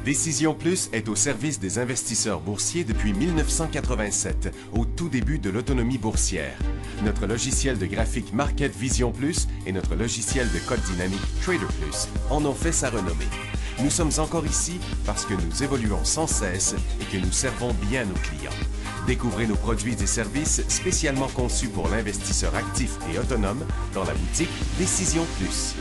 Décision Plus est au service des investisseurs boursiers depuis 1987, au tout début de l'autonomie boursière. Notre logiciel de graphique Market Vision Plus et notre logiciel de code dynamique Trader Plus en ont fait sa renommée. Nous sommes encore ici parce que nous évoluons sans cesse et que nous servons bien nos clients. Découvrez nos produits et services spécialement conçus pour l'investisseur actif et autonome dans la boutique Décision Plus.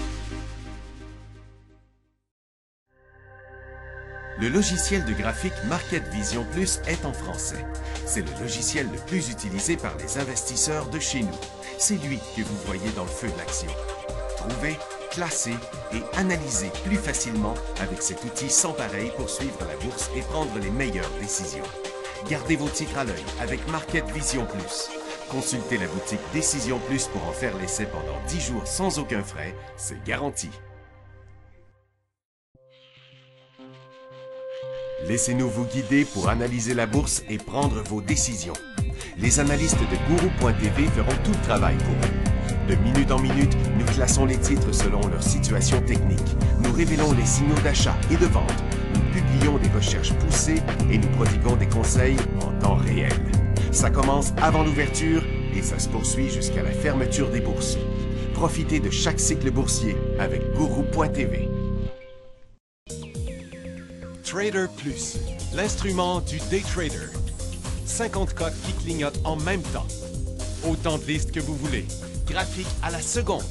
Le logiciel de graphique Market Vision Plus est en français. C'est le logiciel le plus utilisé par les investisseurs de chez nous. C'est lui que vous voyez dans le feu de l'action. Trouvez, classer et analyser plus facilement avec cet outil sans pareil pour suivre la bourse et prendre les meilleures décisions. Gardez vos titres à l'œil avec Market Vision Plus. Consultez la boutique Décision Plus pour en faire l'essai pendant 10 jours sans aucun frais, c'est garanti. Laissez-nous vous guider pour analyser la bourse et prendre vos décisions. Les analystes de Guru.tv feront tout le travail pour vous. De minute en minute, nous classons les titres selon leur situation technique. Nous révélons les signaux d'achat et de vente. Nous publions des recherches poussées et nous prodiguons des conseils en temps réel. Ça commence avant l'ouverture et ça se poursuit jusqu'à la fermeture des bourses. Profitez de chaque cycle boursier avec Guru.tv. Trader Plus, l'instrument du day trader. 50 cotes qui clignotent en même temps. Autant de listes que vous voulez. Graphiques à la seconde.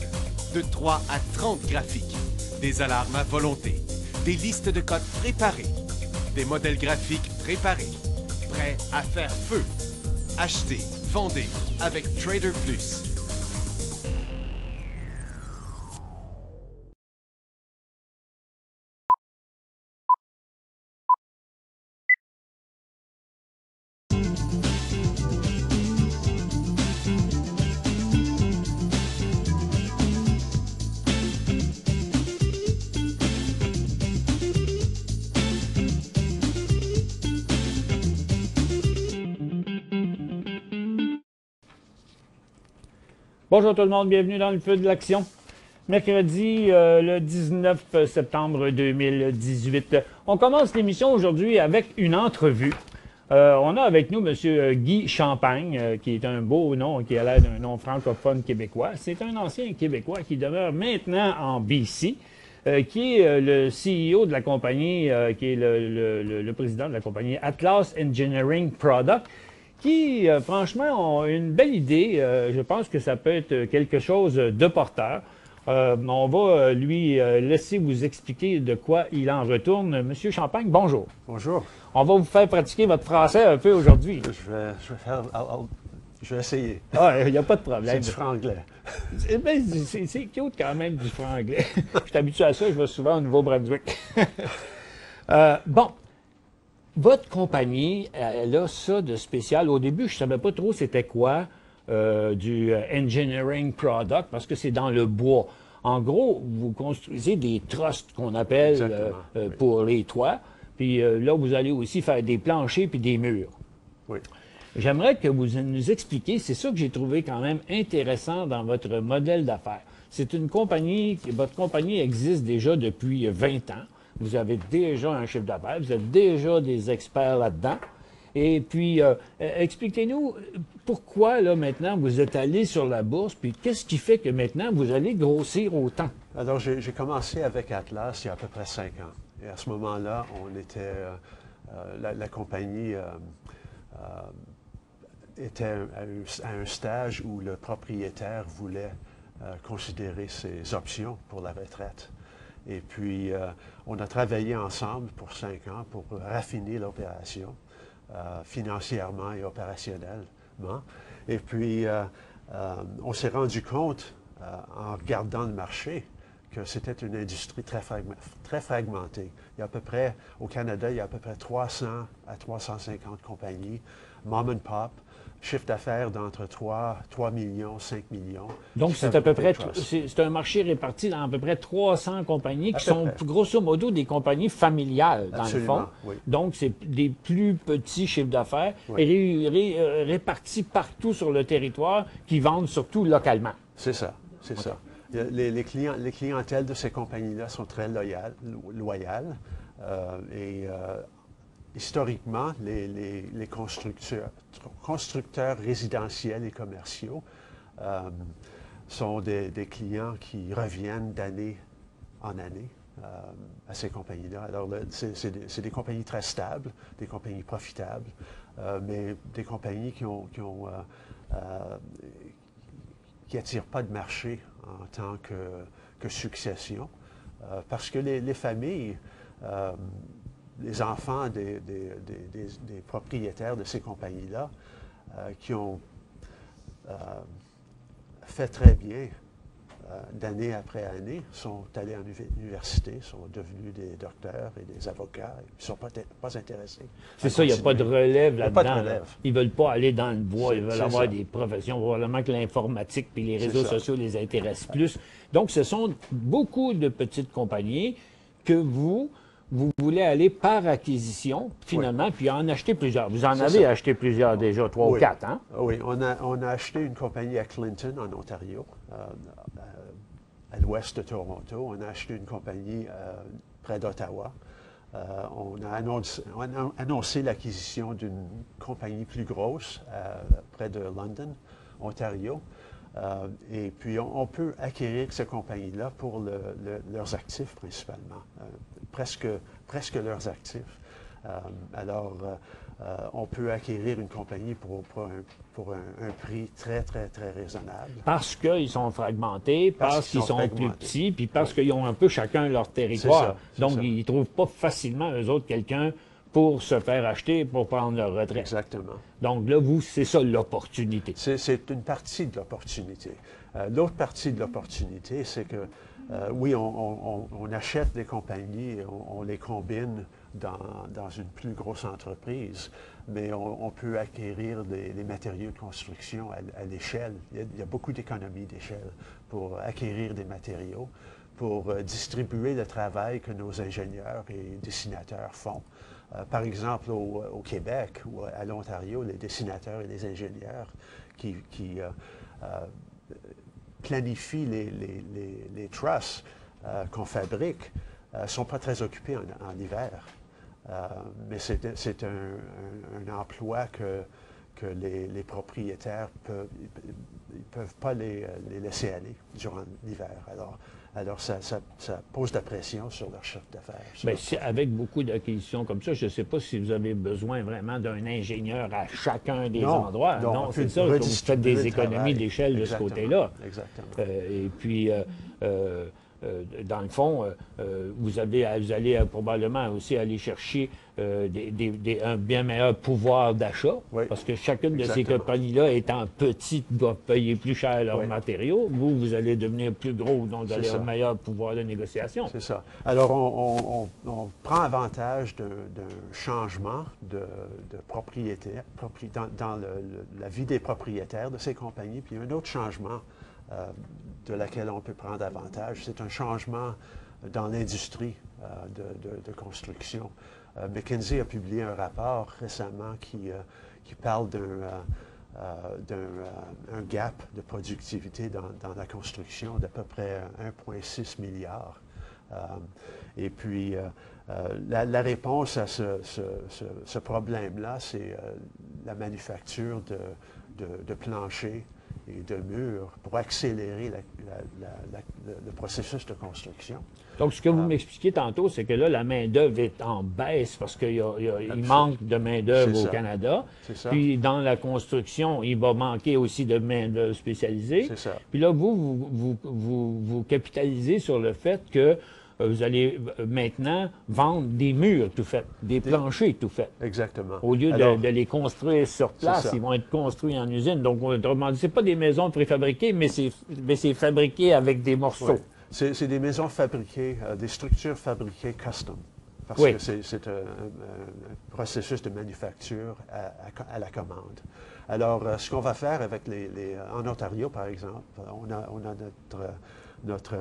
De 3 à 30 graphiques. Des alarmes à volonté. Des listes de cotes préparées. Des modèles graphiques préparés. Prêts à faire feu. Achetez, vendez avec Trader Plus. Bonjour tout le monde, bienvenue dans le feu de l'action. Mercredi, le 19 septembre 2018. On commence l'émission aujourd'hui avec une entrevue. On a avec nous M. Guy Champagne, qui est un beau nom, qui a l'air d'un nom francophone québécois. C'est un ancien Québécois qui demeure maintenant en BC, qui est le CEO de la compagnie, qui est le président de la compagnie Atlas Engineering Product, qui, franchement, ont une belle idée. Je pense que ça peut être quelque chose de porteur. On va lui laisser vous expliquer de quoi il en retourne. Monsieur Champagne, bonjour. Bonjour. On va vous faire pratiquer votre français un peu aujourd'hui. Je vais essayer. Ah, il n'y a pas de problème. C'est du franglais. C'est cute quand même, du franglais. Je suis habitué à ça, je vais souvent au Nouveau-Brunswick. Bon. Votre compagnie, elle a ça de spécial. Au début, je ne savais pas trop c'était quoi du engineering product, parce que c'est dans le bois. En gros, vous construisez des trusses qu'on appelle pour les toits. Puis là, vous allez aussi faire des planchers puis des murs. Oui. J'aimerais que vous nous expliquiez, c'est ça que j'ai trouvé quand même intéressant dans votre modèle d'affaires. C'est une compagnie, votre compagnie existe déjà depuis 20 ans. Vous avez déjà un chiffre d'affaires, vous êtes déjà des experts là-dedans. Et puis, expliquez-nous pourquoi, là, maintenant, vous êtes allé sur la bourse, puis qu'est-ce qui fait que maintenant, vous allez grossir autant? Alors, j'ai commencé avec Atlas il y a à peu près 5 ans. Et à ce moment-là, on était, la compagnie était à un stage où le propriétaire voulait considérer ses options pour la retraite. Et puis, on a travaillé ensemble pour 5 ans pour raffiner l'opération, financièrement et opérationnellement. Et puis, on s'est rendu compte, en regardant le marché, que c'était une industrie très fragmentée. Il y a à peu près, au Canada, il y a à peu près 300 à 350 compagnies, mom and pop, chiffre d'affaires d'entre 3 millions, 5 millions. Donc, c'est à peu près, c'est un marché réparti dans à peu près 300 compagnies qui sont grosso modo des compagnies familiales, dans le fond. Oui. Donc, c'est des plus petits chiffres d'affaires répartis partout sur le territoire qui vendent surtout localement. C'est ça, c'est ça. Les clientèles de ces compagnies-là sont très loyales. Historiquement, les constructeurs résidentiels et commerciaux sont des clients qui reviennent d'année en année à ces compagnies-là. Alors, c'est des compagnies très stables, des compagnies profitables, mais des compagnies qui n'attirent pas de marché en tant que succession, parce que les familles, les enfants des propriétaires de ces compagnies-là, qui ont fait très bien d'année après année, sont allés en université, sont devenus des docteurs et des avocats, ils ne sont pas intéressés. C'est ça, il n'y a pas de relève là-dedans. Pas de relève. Ils ne veulent pas aller dans le bois, ils veulent avoir ça. des professions. Probablement que l'informatique et les réseaux sociaux les intéressent plus. Donc, ce sont beaucoup de petites compagnies que vous voulez aller par acquisition, finalement, puis en acheter plusieurs. Vous en avez acheté plusieurs déjà, 3 ou 4, hein? Oui, on a acheté une compagnie à Clinton, en Ontario, à l'ouest de Toronto. On a acheté une compagnie près d'Ottawa. On a annoncé l'acquisition d'une compagnie plus grosse près de London, Ontario. Et puis, on peut acquérir ces compagnies-là pour leurs actifs principalement, presque leurs actifs. Alors, on peut acquérir une compagnie pour un prix très, très, très raisonnable. Parce qu'ils sont fragmentés, parce qu'ils sont plus petits, puis parce qu'ils ont un peu chacun leur territoire. Donc, ils ne trouvent pas facilement, eux autres, quelqu'un pour se faire acheter, pour prendre leur retraite. Exactement. Donc là, vous, c'est ça l'opportunité. C'est une partie de l'opportunité. L'autre partie de l'opportunité, c'est que, oui, on achète des compagnies et on les combine dans une plus grosse entreprise, mais on peut acquérir des matériaux de construction à l'échelle. Il y a beaucoup d'économies d'échelle pour acquérir des matériaux, pour distribuer le travail que nos ingénieurs et dessinateurs font. Par exemple, au Québec ou à l'Ontario, les dessinateurs et les ingénieurs qui planifient les trusses qu'on fabrique ne sont pas très occupés en hiver. Mais c'est un emploi que les propriétaires ne peuvent pas les laisser aller durant l'hiver. Alors ça pose de la pression sur leur chiffre d'affaires. Bien, avec beaucoup d'acquisitions comme ça, je ne sais pas si vous avez besoin vraiment d'un ingénieur à chacun des endroits. Non, c'est ça, vous faites des économies d'échelle de ce côté-là. Exactement. Et puis, dans le fond, vous allez probablement aussi aller chercher un bien meilleur pouvoir d'achat, parce que chacune de ces compagnies-là, étant petites, doivent payer plus cher leurs matériaux. Vous allez devenir plus gros, donc vous allez avoir un meilleur pouvoir de négociation. C'est ça. Alors, on prend avantage d'un changement de propriétaire dans la vie des propriétaires de ces compagnies, puis un autre changement de laquelle on peut prendre avantage, c'est un changement dans l'industrie de construction. McKinsey a publié un rapport récemment qui parle d'un gap de productivité dans la construction d'à peu près 1,6 milliard. Et puis, la réponse à ce problème-là, c'est la manufacture de planchers et de murs pour accélérer le processus de construction. Donc, ce que vous m'expliquiez tantôt, c'est que là, la main-d'œuvre est en baisse parce qu'il manque de main-d'œuvre au Canada. Puis, dans la construction, il va manquer aussi de main-d'œuvre spécialisée. C'est ça. Puis là, vous capitalisez sur le fait que vous allez maintenant vendre des murs tout faits, des planchers tout faits. Exactement. Au lieu de les construire sur place, ils vont être construits en usine. Donc, autrement dit, ce n'est pas des maisons préfabriquées, mais c'est fabriqué avec des morceaux. Ouais. C'est des maisons fabriquées, des structures fabriquées custom. Parce que c'est un processus de manufacture à la commande. Alors, ce qu'on va faire avec en Ontario, par exemple, on a notre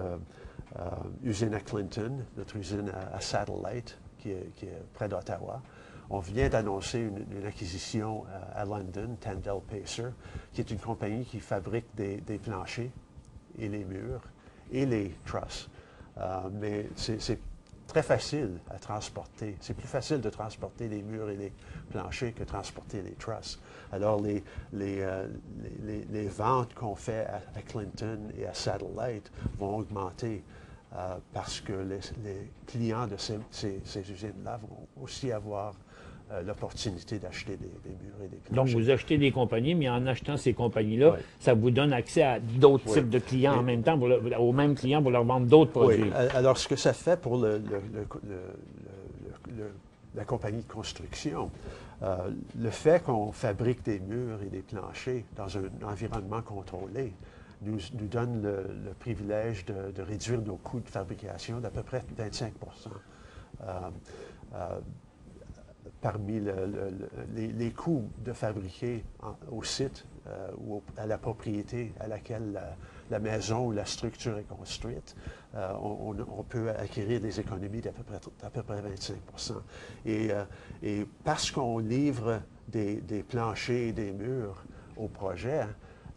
usine à Clinton, notre usine à Satellite, qui est près d'Ottawa. On vient d'annoncer une acquisition à London, Tandell Pacer, qui est une compagnie qui fabrique des planchers et les murs et les trusses. Mais c'est très facile à transporter. C'est plus facile de transporter les murs et les planchers que transporter les trusses. Alors, les ventes qu'on fait à Clinton et à Satellite vont augmenter parce que les clients de ces usines-là vont aussi avoir l'opportunité d'acheter des murs et des planchers. Donc, vous achetez des compagnies, mais en achetant ces compagnies-là, Oui. ça vous donne accès à d'autres Oui. types de clients en Et- même temps, aux mêmes clients pour leur vendre d'autres Oui. produits. Alors, ce que ça fait pour la compagnie de construction, le fait qu'on fabrique des murs et des planchers dans un environnement contrôlé nous donne le privilège de réduire nos coûts de fabrication d'à peu près 25 parmi les coûts de fabriquer au site ou à la propriété à laquelle la maison ou la structure est construite, on peut acquérir des économies d'à peu près 25 Et parce qu'on livre des planchers et des murs au projet,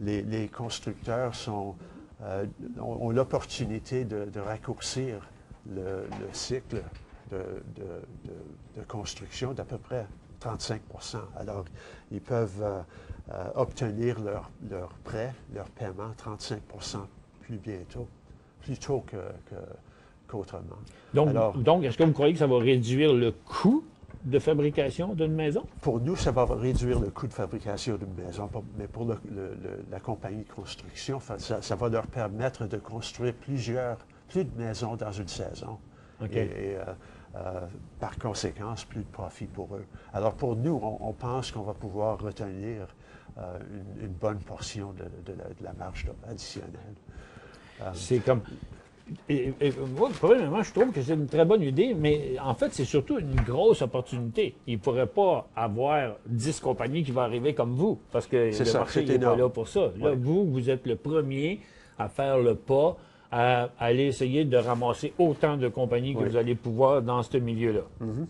les constructeurs ont l'opportunité de raccourcir le cycle de construction d'à peu près 35 Alors, ils peuvent obtenir leur prêt, leur paiement 35 plus bientôt, plus tôt qu'autrement. Donc, est-ce que vous croyez que ça va réduire le coût de fabrication d'une maison? Pour nous, ça va réduire le coût de fabrication d'une maison, mais pour la compagnie de construction, ça va leur permettre de construire plus de maisons dans une saison. Okay. Par conséquence, plus de profit pour eux. Alors pour nous, on pense qu'on va pouvoir retenir une bonne portion de la marge additionnelle. C'est comme... moi, premièrement, je trouve que c'est une très bonne idée, mais en fait, c'est surtout une grosse opportunité. Il ne pourrait pas avoir 10 compagnies qui vont arriver comme vous, parce que le marché n'est pas là pour ça. Là, vous êtes le premier à faire le pas, à aller essayer de ramasser autant de compagnies que vous allez pouvoir dans ce milieu-là. Mm-hmm.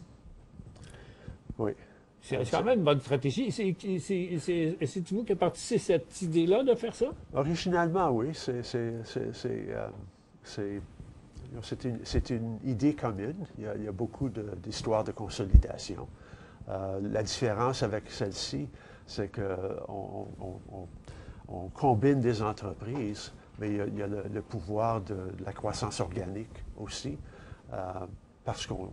Oui. C'est quand même une bonne stratégie. C'est vous qui avez participé à cette idée-là de faire ça? Originalement, oui. C'est une idée commune. Il y a beaucoup d'histoires de consolidation. La différence avec celle-ci, c'est qu'on combine des entreprises, mais il y a le pouvoir de la croissance organique aussi, parce qu'on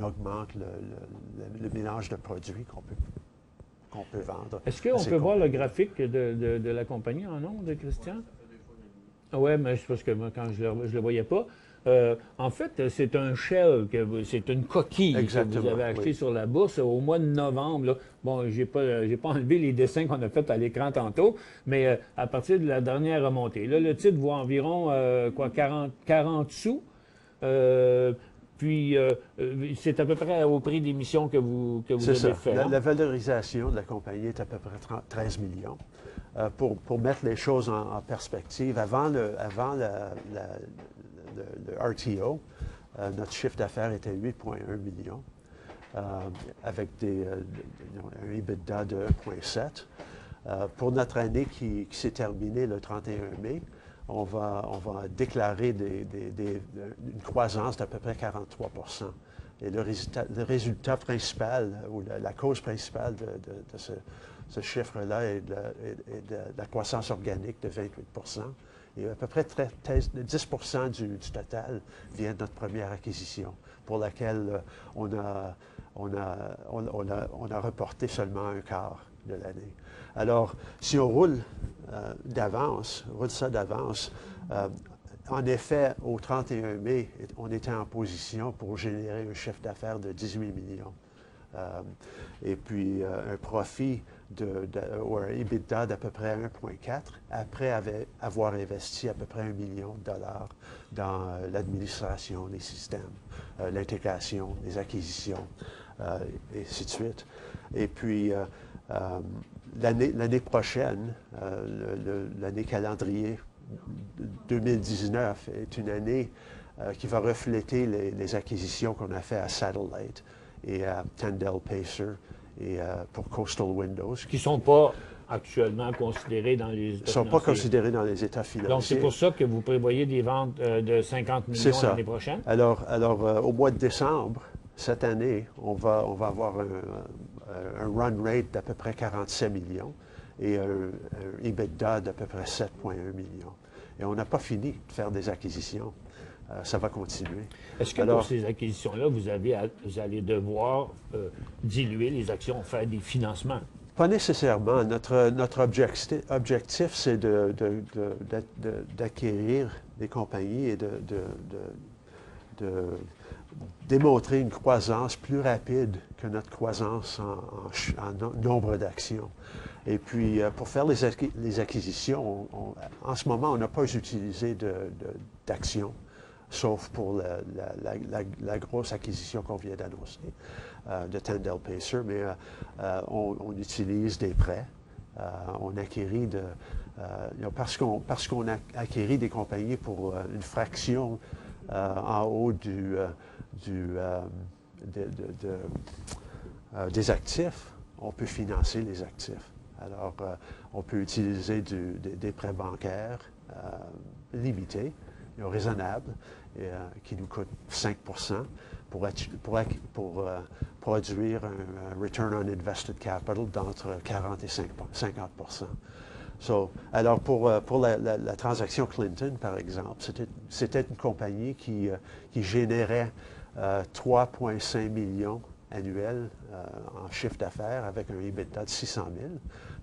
augmente le mélange de produits qu'on peut vendre. Est-ce qu'on peut voir le graphique de la compagnie en nom de Christian? Oui, mais c'est parce que moi, quand je ne le voyais pas. En fait, c'est un shell, c'est une coquille Exactement, que vous avez acheté sur la bourse au mois de novembre. Là. Bon, j'ai pas enlevé les dessins qu'on a fait à l'écran tantôt, mais à partir de la dernière remontée. Là, le titre vaut environ 40 sous. Puis, c'est à peu près au prix d'émission que vous avez fait. La valorisation de la compagnie est à peu près 13 millions. Pour mettre les choses en perspective, avant le RTO, notre chiffre d'affaires était 8,1 millions, avec un EBITDA de 1,7. Pour notre année qui s'est terminée le 31 mai, on va déclarer une croissance d'à peu près 43 Et le résultat principal, ou la cause principale de ce chiffre-là est de la croissance organique de 28 Et à peu près 10 du total vient de notre première acquisition, pour laquelle on a reporté seulement un quart de l'année. Alors, si on roule ça d'avance, en effet, au 31 mai, on était en position pour générer un chiffre d'affaires de 18 millions. Et puis un profit ou un EBITDA d'à peu près 1,4 après avoir investi à peu près $1 million dans l'administration, les systèmes, l'intégration, les acquisitions, et ainsi de suite. Et puis l'année prochaine, l'année calendrier 2019 est une année qui va refléter les acquisitions qu'on a fait à Satellite et à Tyndall Pacer et pour Coastal Windows. Qui ne sont pas actuellement considérés dans les états Ils ne sont pas financiers. considérés dans les états financiers. Donc, c'est pour ça que vous prévoyez des ventes de 50 millions l'année prochaine? Alors, au mois de décembre, cette année, on va avoir un run rate d'à peu près 47 millions et un EBITDA d'à peu près 7,1 millions. Et on n'a pas fini de faire des acquisitions. Ça va continuer. Est-ce que pour ces acquisitions-là, vous allez devoir diluer les actions, faire des financements? Pas nécessairement. Notre objectif, c'est d'acquérir des compagnies et de démontrer une croissance plus rapide que notre croissance en nombre d'actions. Et puis, pour faire les acquisitions, en ce moment, on n'a pas utilisé d'actions, sauf pour la grosse acquisition qu'on vient d'annoncer de Tyndall-Pacer, mais on utilise des prêts. On acquérit parce qu'on a acquéri des compagnies pour une fraction en haut des actifs, on peut financer les actifs. Alors, on peut utiliser des prêts bancaires limités, raisonnables, qui nous coûtent 5 pour produire un return on invested capital d'entre 40 et 50 alors, pour la transaction Clinton, par exemple, c'était une compagnie qui générait 3,5 millions annuels en chiffre d'affaires avec un EBITDA de 600 000.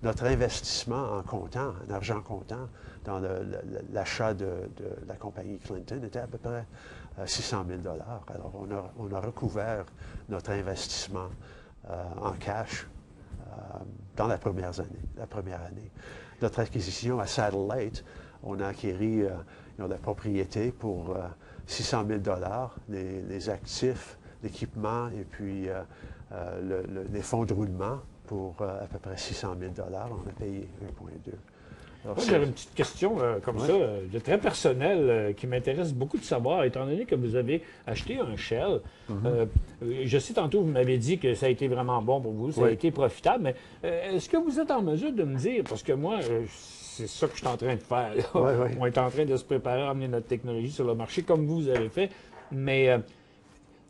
Notre investissement en argent comptant, dans l'achat de la compagnie Clinton était à peu près 600 000 $. Alors, on a recouvert notre investissement en cash dans la première année. Notre acquisition à Satellite, on a acquis la propriété pour 600 000 $, les actifs, l'équipement et puis les fonds de roulement pour à peu près 600 000 $. On a payé 1,2. Moi, j'avais une petite question comme ça, de très personnelle, qui m'intéresse beaucoup de savoir, étant donné que vous avez acheté un Shell. Je sais, tantôt, vous m'avez dit que ça a été vraiment bon pour vous, ça a été profitable, mais est-ce que vous êtes en mesure de me dire, parce que moi, c'est ça que je suis en train de faire. On est en train de se préparer à amener notre technologie sur le marché, comme vous avez fait, mais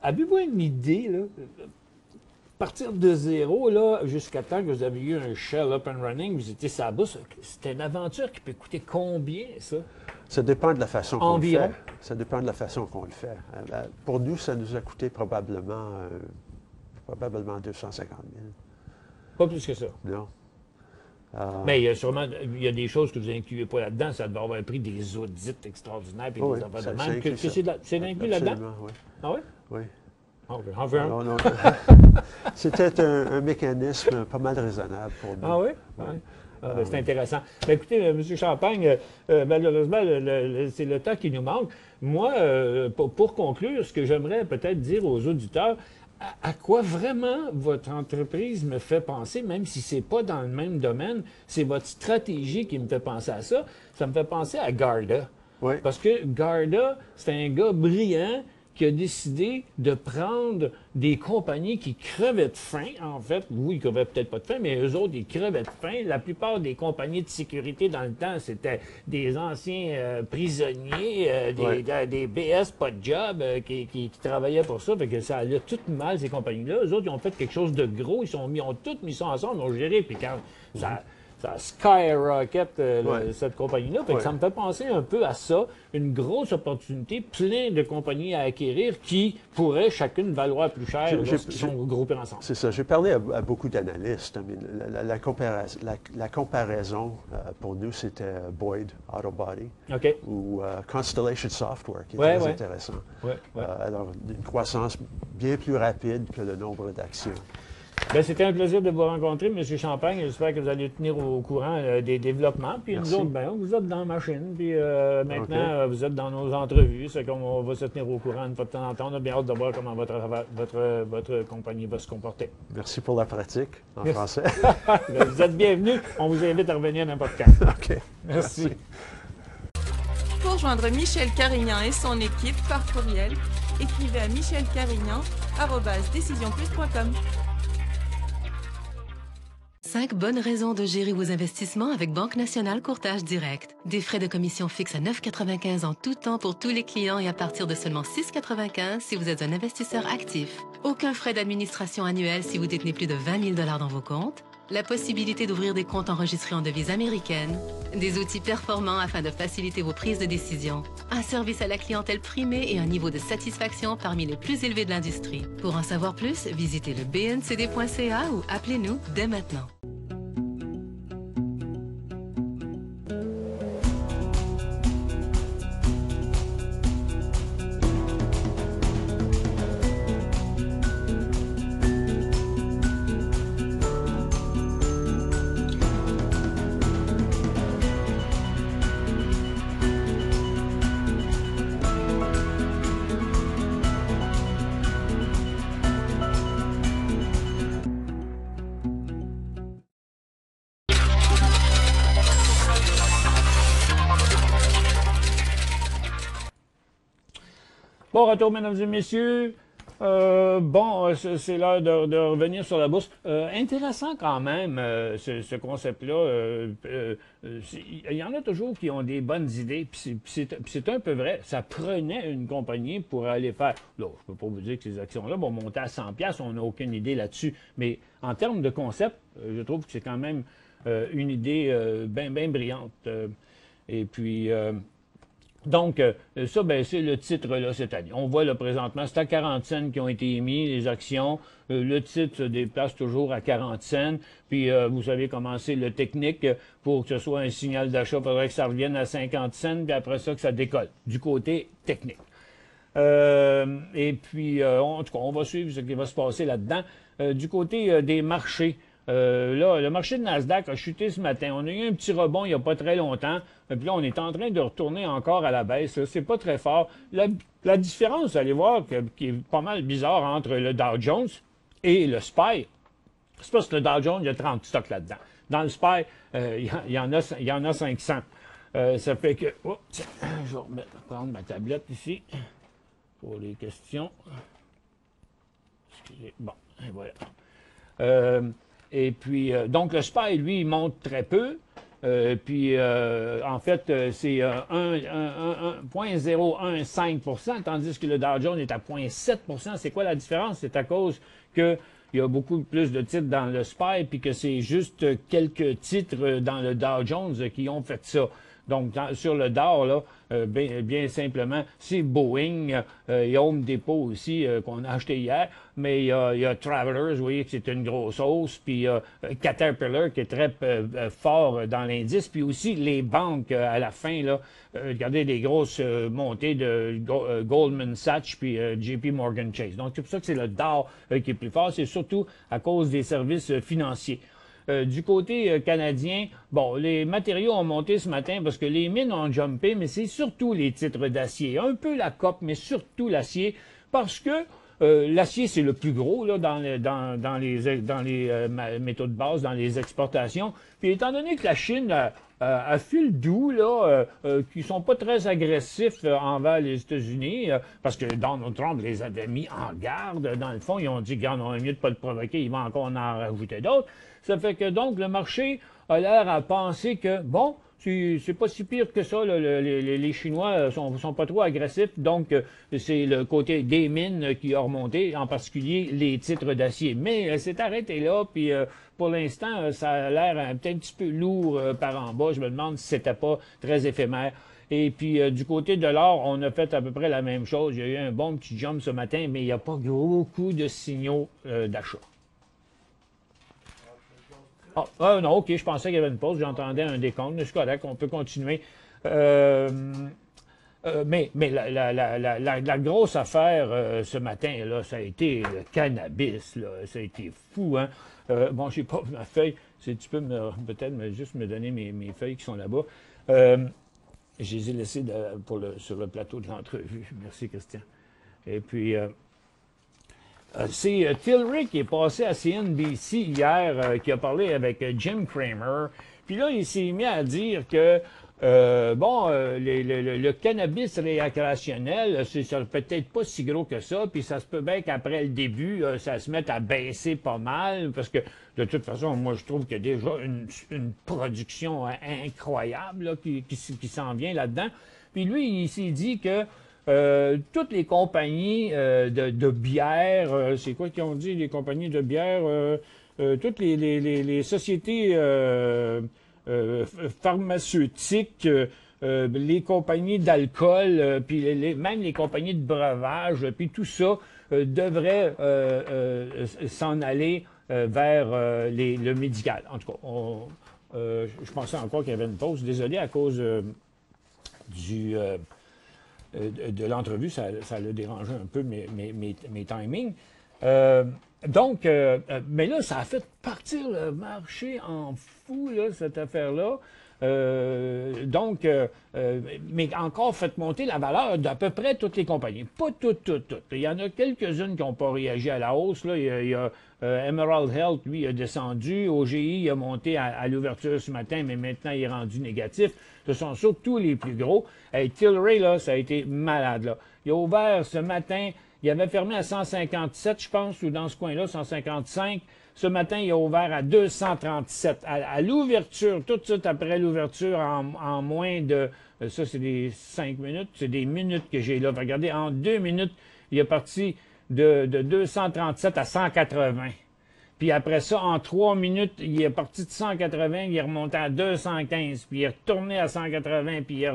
avez-vous une idée, là, partir de zéro, là, jusqu'à temps que vous avez eu un Shell up and running, vous étiez sur la bourse, c'est une aventure qui peut coûter combien, ça? Ça dépend de la façon qu'on le Environ? fait. Ça dépend de la façon qu'on le fait. Pour nous, ça nous a coûté probablement 250 000. Pas plus que ça? Non. Mais il y a sûrement des choses que vous n'incluez pas là-dedans. Ça devait avoir pris des audits extraordinaires et des affaires de même. C'est inclus là-dedans? Oui. Ah oui? Oui. Enfin. Non. C'était un mécanisme pas mal raisonnable pour nous. Ah oui? Ouais. C'est intéressant. Mais écoutez, M. Champagne, malheureusement, c'est le temps qui nous manque. Moi, pour conclure, ce que j'aimerais peut-être dire aux auditeurs, à quoi vraiment votre entreprise me fait penser, même si ce n'est pas dans le même domaine, c'est votre stratégie qui me fait penser à ça. Ça me fait penser à Garda. Oui. Parce que Garda, c'est un gars brillant qui a décidé de prendre des compagnies qui crevaient de faim, en fait. Oui, ils crevaient peut-être pas de faim, mais eux autres, ils crevaient de faim. La plupart des compagnies de sécurité dans le temps, c'était des anciens prisonniers, des BS, pas de job, qui travaillaient pour ça. Fait que ça allait tout mal, ces compagnies-là. Eux autres, ils ont fait quelque chose de gros. Ils ont tous mis ça ensemble, ils ont géré. Puis quand ça skyrocket cette compagnie-là. Fait que ça me fait penser un peu à ça, une grosse opportunité, plein de compagnies à acquérir qui pourraient chacune valoir plus cher lorsqu'ils sont regroupés ensemble. C'est ça. J'ai parlé à beaucoup d'analystes. La comparaison pour nous, c'était Boyd Auto Body ou Constellation Software, qui est très intéressant. Alors, une croissance bien plus rapide que le nombre d'actions. C'était un plaisir de vous rencontrer, M. Champagne. J'espère que vous allez tenir au courant des développements. Puis nous autres, vous êtes dans la machine. Puis maintenant, vous êtes dans nos entrevues. C'est comme on va se tenir au courant une fois de temps en temps. On a bien hâte de voir comment votre compagnie va se comporter. Merci pour la pratique en français. Vous êtes bienvenus. On vous invite à revenir n'importe quand. OK. Merci. Pour joindre Michel Carignan et son équipe par courriel, écrivez à michelcarignan@decisionplus.com. 5 bonnes raisons de gérer vos investissements avec Banque Nationale Courtage Direct. Des frais de commission fixes à 9,95 en tout temps pour tous les clients et à partir de seulement 6,95 si vous êtes un investisseur actif. Aucun frais d'administration annuel si vous détenez plus de 20 000 $ dans vos comptes. La possibilité d'ouvrir des comptes enregistrés en devise américaine. Des outils performants afin de faciliter vos prises de décision. Un service à la clientèle primé et un niveau de satisfaction parmi les plus élevés de l'industrie. Pour en savoir plus, visitez le bncd.ca ou appelez-nous dès maintenant. Bon retour, mesdames et messieurs. C'est l'heure de revenir sur la bourse. Intéressant quand même, ce concept-là. Il y en a toujours qui ont des bonnes idées, puis c'est un peu vrai. Ça prenait une compagnie pour aller faire... Là, je peux pas vous dire que ces actions-là vont monter à 100$, on n'a aucune idée là-dessus. Mais en termes de concept, je trouve que c'est quand même une idée bien brillante. Et puis... Donc, ça, c'est le titre là cette année. On voit là présentement, c'est à 40 cents qui ont été émis, les actions. Le titre se déplace toujours à 40 cents. Puis, vous savez comment c'est le technique. Pour que ce soit un signal d'achat, il faudrait que ça revienne à 50 cents, puis après ça, que ça décolle, du côté technique. Et puis, en tout cas, on va suivre ce qui va se passer là-dedans. Du côté des marchés, là, le marché de Nasdaq a chuté ce matin. On a eu un petit rebond il n'y a pas très longtemps. Puis là, on est en train de retourner encore à la baisse. C'est pas très fort. La différence, vous allez voir, qui est pas mal bizarre entre le Dow Jones et le SPY, c'est parce que le Dow Jones, il y a 30 stocks là-dedans. Dans le SPY, il y en a 500. Ça fait que... Oh, tiens, je vais prendre ma tablette ici pour les questions. Excusez. Bon, et voilà. Et puis, donc, le SPY, lui, il monte très peu. En fait, c'est 0,015 %, tandis que le Dow Jones est à 0,7 %. C'est quoi la différence? C'est à cause qu'il y a beaucoup plus de titres dans le SPY, puis que c'est juste quelques titres dans le Dow Jones qui ont fait ça. Donc, sur le Dow, là, bien simplement, c'est Boeing, il y a Home Depot aussi qu'on a acheté hier, mais il y a Travelers, vous voyez que c'est une grosse hausse, puis Caterpillar qui est très fort dans l'indice, puis aussi les banques à la fin, là, regardez les grosses montées de Goldman Sachs puis JP Morgan Chase. Donc, c'est pour ça que c'est le Dow qui est plus fort, c'est surtout à cause des services financiers. Du côté canadien, bon, les matériaux ont monté ce matin parce que les mines ont jumpé, mais c'est surtout les titres d'acier. Un peu la copre, mais surtout l'acier, parce que l'acier, c'est le plus gros là, dans les métaux de base, dans les exportations. Puis étant donné que la Chine a fil doux, là, qui sont pas très agressifs envers les États-Unis, parce que Donald Trump les avait mis en garde. Dans le fond, ils ont dit qu'on aurait mieux de pas le provoquer, il va encore en rajouter d'autres. Ça fait que donc le marché a l'air à penser que, bon, c'est pas si pire que ça. Là, les Chinois sont pas trop agressifs. Donc, c'est le côté des mines qui a remonté, en particulier les titres d'acier. Mais c'est arrêté là, puis pour l'instant, ça a l'air un petit peu lourd par en bas. Je me demande si c'était pas très éphémère. Et puis, du côté de l'or, on a fait à peu près la même chose. Il y a eu un bon petit jump ce matin, mais il n'y a pas beaucoup de signaux d'achat. Non, OK, je pensais qu'il y avait une pause. J'entendais un décompte. C'est correct, on peut continuer. Mais la grosse affaire ce matin, là, ça a été le cannabis. Là. Ça a été fou, hein? Bon, je n'ai pas ma feuille. Si tu peux peut-être juste me donner mes feuilles qui sont là-bas. Je les ai laissées sur le plateau de l'entrevue. Merci, Christian. Et puis... c'est Tilray qui est passé à CNBC hier, qui a parlé avec Jim Cramer. Puis là, il s'est mis à dire que le cannabis récréationnel, ça peut-être pas si gros que ça, puis ça se peut bien qu'après le début, ça se mette à baisser pas mal, parce que de toute façon, moi, je trouve qu'il y a déjà une production incroyable là, qui s'en vient là-dedans. Puis lui, il s'est dit que toutes les compagnies de bière, c'est quoi qu'ils ont dit, les compagnies de bière, toutes les sociétés pharmaceutiques, les compagnies d'alcool, puis même les compagnies de breuvage, puis tout ça devrait s'en aller vers le médical. En tout cas, je pensais encore qu'il y avait une pause. Désolé, à cause de l'entrevue, ça l'a dérangé un peu mes timings. Mais là, ça a fait partir le marché en fou, là, cette affaire-là. Mais encore fait monter la valeur d'à peu près toutes les compagnies. Pas toutes. Il y en a quelques-unes qui n'ont pas réagi à la hausse. Là. Il y a Emerald Health, lui, a descendu. OGI a monté à l'ouverture ce matin, mais maintenant, il est rendu négatif. Ce sont surtout les plus gros. Tilray, là, ça a été malade. Là. Il a ouvert ce matin. Il avait fermé à 157, je pense, ou dans ce coin-là, 155. Ce matin, il a ouvert à 237. À l'ouverture, tout de suite après l'ouverture, en moins de... Ça, c'est des 5 minutes. C'est des minutes que j'ai là. Regardez, en 2 minutes, il est parti de 237 à 180. Puis après ça, en 3 minutes, il est parti de 180, il est remonté à 215, puis il est retourné à 180, puis il est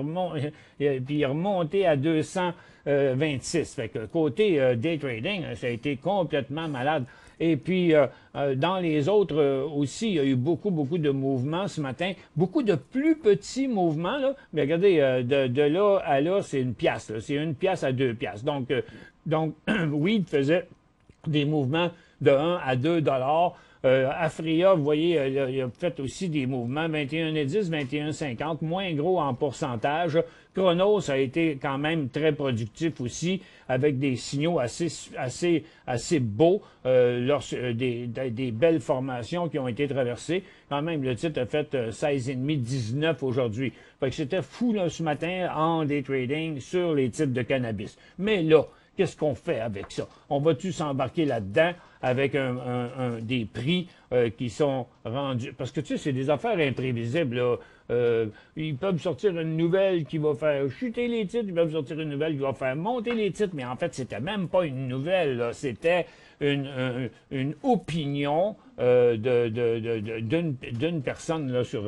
remonté à 226. Fait que côté day trading, ça a été complètement malade. Et puis, dans les autres aussi, il y a eu beaucoup de mouvements ce matin. Beaucoup de plus petits mouvements, là. Mais regardez, de là à là, c'est 1 piastre. C'est 1 piastre à 2 piastres. Donc Weed faisait des mouvements de 1 à 2 $. Afria, vous voyez, il a fait aussi des mouvements 21,10, 21,50, moins gros en pourcentage. Chronos a été quand même très productif aussi, avec des signaux assez beaux, des belles formations qui ont été traversées. Quand même, le titre a fait 16,5, 19 aujourd'hui. Fait que c'était fou là, ce matin en day trading sur les titres de cannabis. Mais là, qu'est-ce qu'on fait avec ça? On va-tu s'embarquer là-dedans avec des prix qui sont rendus... Parce que, tu sais, c'est des affaires imprévisibles, là. Ils peuvent sortir une nouvelle qui va faire chuter les titres, ils peuvent sortir une nouvelle qui va faire monter les titres, mais en fait, c'était même pas une nouvelle, là. C'était une opinion d'une personne là, sur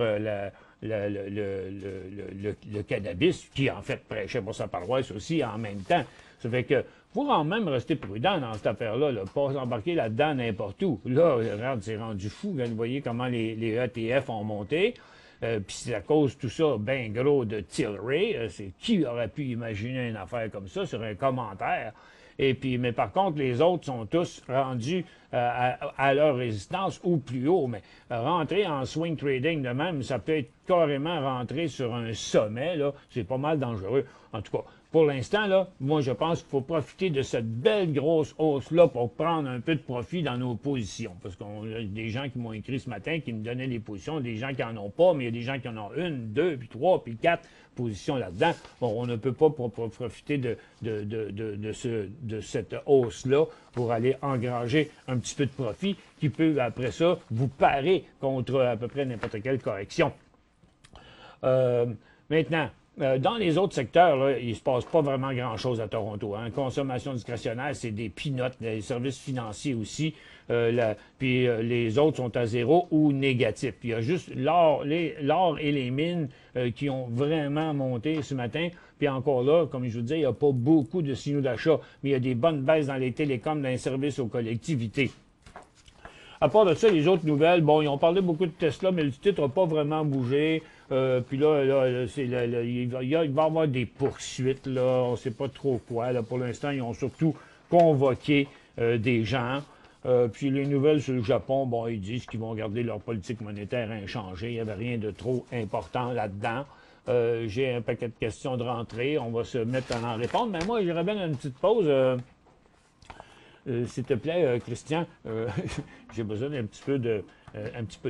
le cannabis, qui, en fait, prêchait pour sa paroisse aussi en même temps. Ça fait que faut quand même rester prudent dans cette affaire-là, là, pas s'embarquer là-dedans n'importe où. Là, regarde, c'est rendu fou. Vous voyez comment les ETF ont monté. Puis c'est à cause de tout ça, ben gros, de Tilray. C'est qui aurait pu imaginer une affaire comme ça sur un commentaire? Et puis, mais par contre, les autres sont tous rendus à leur résistance ou plus haut. Mais rentrer en swing trading de même, ça peut être carrément rentrer sur un sommet, là. C'est pas mal dangereux. En tout cas, pour l'instant, là, moi, je pense qu'il faut profiter de cette belle grosse hausse-là pour prendre un peu de profit dans nos positions. Parce qu'il y a des gens qui m'ont écrit ce matin, qui me donnaient les positions, des gens qui en ont pas, mais il y a des gens qui en ont 1, 2, puis 3, puis 4 positions là-dedans. Bon, on ne peut pas profiter de cette hausse-là pour aller engranger un petit peu de profit qui peut, après ça, vous parer contre à peu près n'importe quelle correction. Maintenant, dans les autres secteurs, là, il ne se passe pas vraiment grand-chose à Toronto. Hein. Consommation discrétionnaire, c'est des peanuts, les services financiers aussi. Puis les autres sont à zéro ou négatifs. Puis il y a juste l'or et les mines qui ont vraiment monté ce matin. Puis encore là, comme je vous disais, il n'y a pas beaucoup de signaux d'achat, mais il y a des bonnes baisses dans les télécoms, dans les services aux collectivités. À part de ça, les autres nouvelles, bon, ils ont parlé beaucoup de Tesla, mais le titre n'a pas vraiment bougé. Puis là il va y avoir des poursuites, là, on ne sait pas trop quoi. Là. Pour l'instant, ils ont surtout convoqué des gens. Puis les nouvelles sur le Japon, bon, ils disent qu'ils vont garder leur politique monétaire inchangée. Il n'y avait rien de trop important là-dedans. J'ai un paquet de questions de rentrée. On va se mettre à en répondre. Mais moi, j'irais bien une petite pause. S'il te plaît, Christian, j'ai besoin d'un petit peu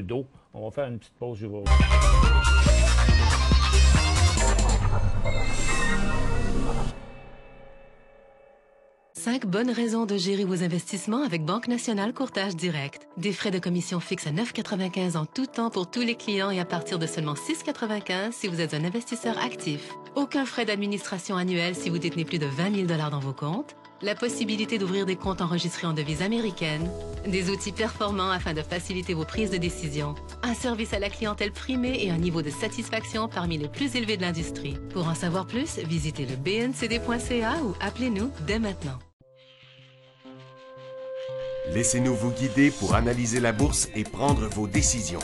d'eau. On va faire une petite pause. Je vais... 5 bonnes raisons de gérer vos investissements avec Banque Nationale Courtage Direct. Des frais de commission fixes à 9,95 en tout temps pour tous les clients et à partir de seulement 6,95 si vous êtes un investisseur actif. Aucun frais d'administration annuel si vous détenez plus de 20 000 $ dans vos comptes. La possibilité d'ouvrir des comptes enregistrés en devise américaine. Des outils performants afin de faciliter vos prises de décision. Un service à la clientèle primé et un niveau de satisfaction parmi les plus élevés de l'industrie. Pour en savoir plus, visitez le bncd.ca ou appelez-nous dès maintenant. Laissez-nous vous guider pour analyser la bourse et prendre vos décisions.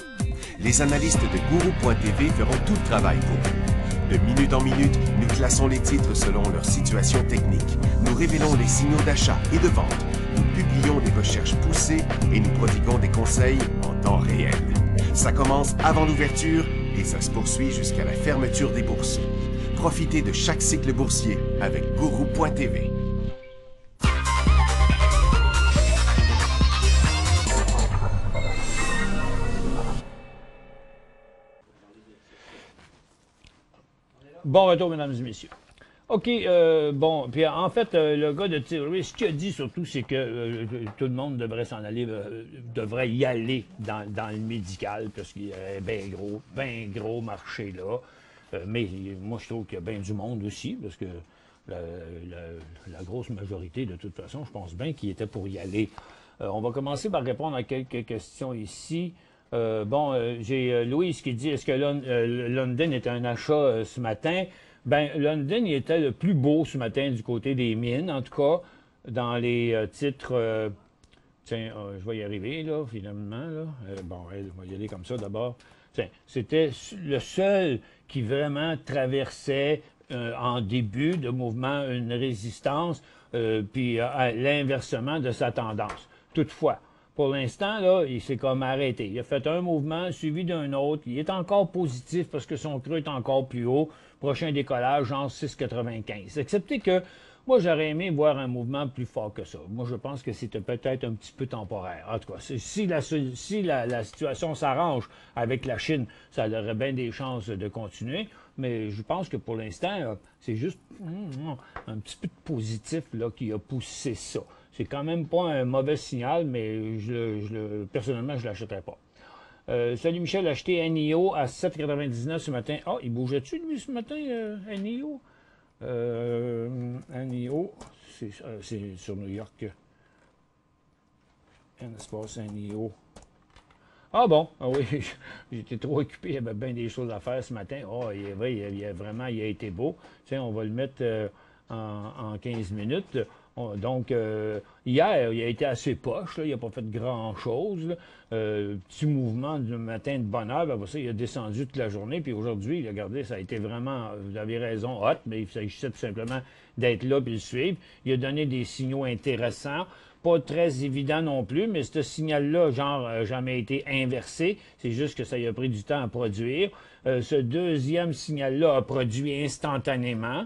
Les analystes de Gourou.tv feront tout le travail pour vous. De minute en minute, nous classons les titres selon leur situation technique. Nous révélons les signaux d'achat et de vente. Nous publions des recherches poussées et nous prodiguons des conseils en temps réel. Ça commence avant l'ouverture et ça se poursuit jusqu'à la fermeture des bourses. Profitez de chaque cycle boursier avec Gourou.tv. Bon retour, mesdames et messieurs. OK, bon, puis en fait, le gars de Thierry, ce qu'il a dit surtout, c'est que tout le monde devrait s'en aller, devrait y aller dans le médical, parce qu'il y a un bien gros marché là. Mais moi, je trouve qu'il y a bien du monde aussi, parce que la grosse majorité, de toute façon, je pense bien qu'il était pour y aller. On va commencer par répondre à quelques questions ici. J'ai Louise qui dit, est-ce que London est un achat ce matin? Ben, London, il était le plus beau ce matin du côté des mines, en tout cas, dans les titres... tiens, je vais y arriver, là, finalement, là. On va y aller comme ça d'abord. Tiens, c'était le seul qui vraiment traversait en début de mouvement une résistance, puis l'inversement de sa tendance. Toutefois, pour l'instant, là, il s'est comme arrêté. Il a fait un mouvement suivi d'un autre. Il est encore positif parce que son creux est encore plus haut. Prochain décollage, genre 6,95. Excepté que moi, j'aurais aimé voir un mouvement plus fort que ça. Moi, je pense que c'était peut-être un petit peu temporaire. En tout cas, si la situation s'arrange avec la Chine, ça aurait bien des chances de continuer. Mais je pense que pour l'instant, c'est juste un petit peu de positif là, qui a poussé ça. C'est quand même pas un mauvais signal, mais personnellement, je ne l'achèterais pas. Salut Michel, acheté NIO à 7,99 ce matin. Ah, il bougeait-tu, lui, ce matin, NIO? NIO, c'est sur New York. Espace NIO. Ah bon, ah oui, j'étais trop occupé, il y avait bien des choses à faire ce matin. Oh, il a été beau. Tiens, on va le mettre en 15 minutes. Donc, hier, il a été assez poche, là, il n'a pas fait grand-chose. Petit mouvement du matin de bonne heure, après ça, il a descendu toute la journée. Puis aujourd'hui, regardez, ça a été vraiment, vous avez raison, hot, mais il s'agissait tout simplement d'être là et de le suivre. Il a donné des signaux intéressants. Pas très évident non plus, mais ce signal-là, genre, jamais été inversé. C'est juste que ça y a pris du temps à produire. Ce deuxième signal-là a produit instantanément.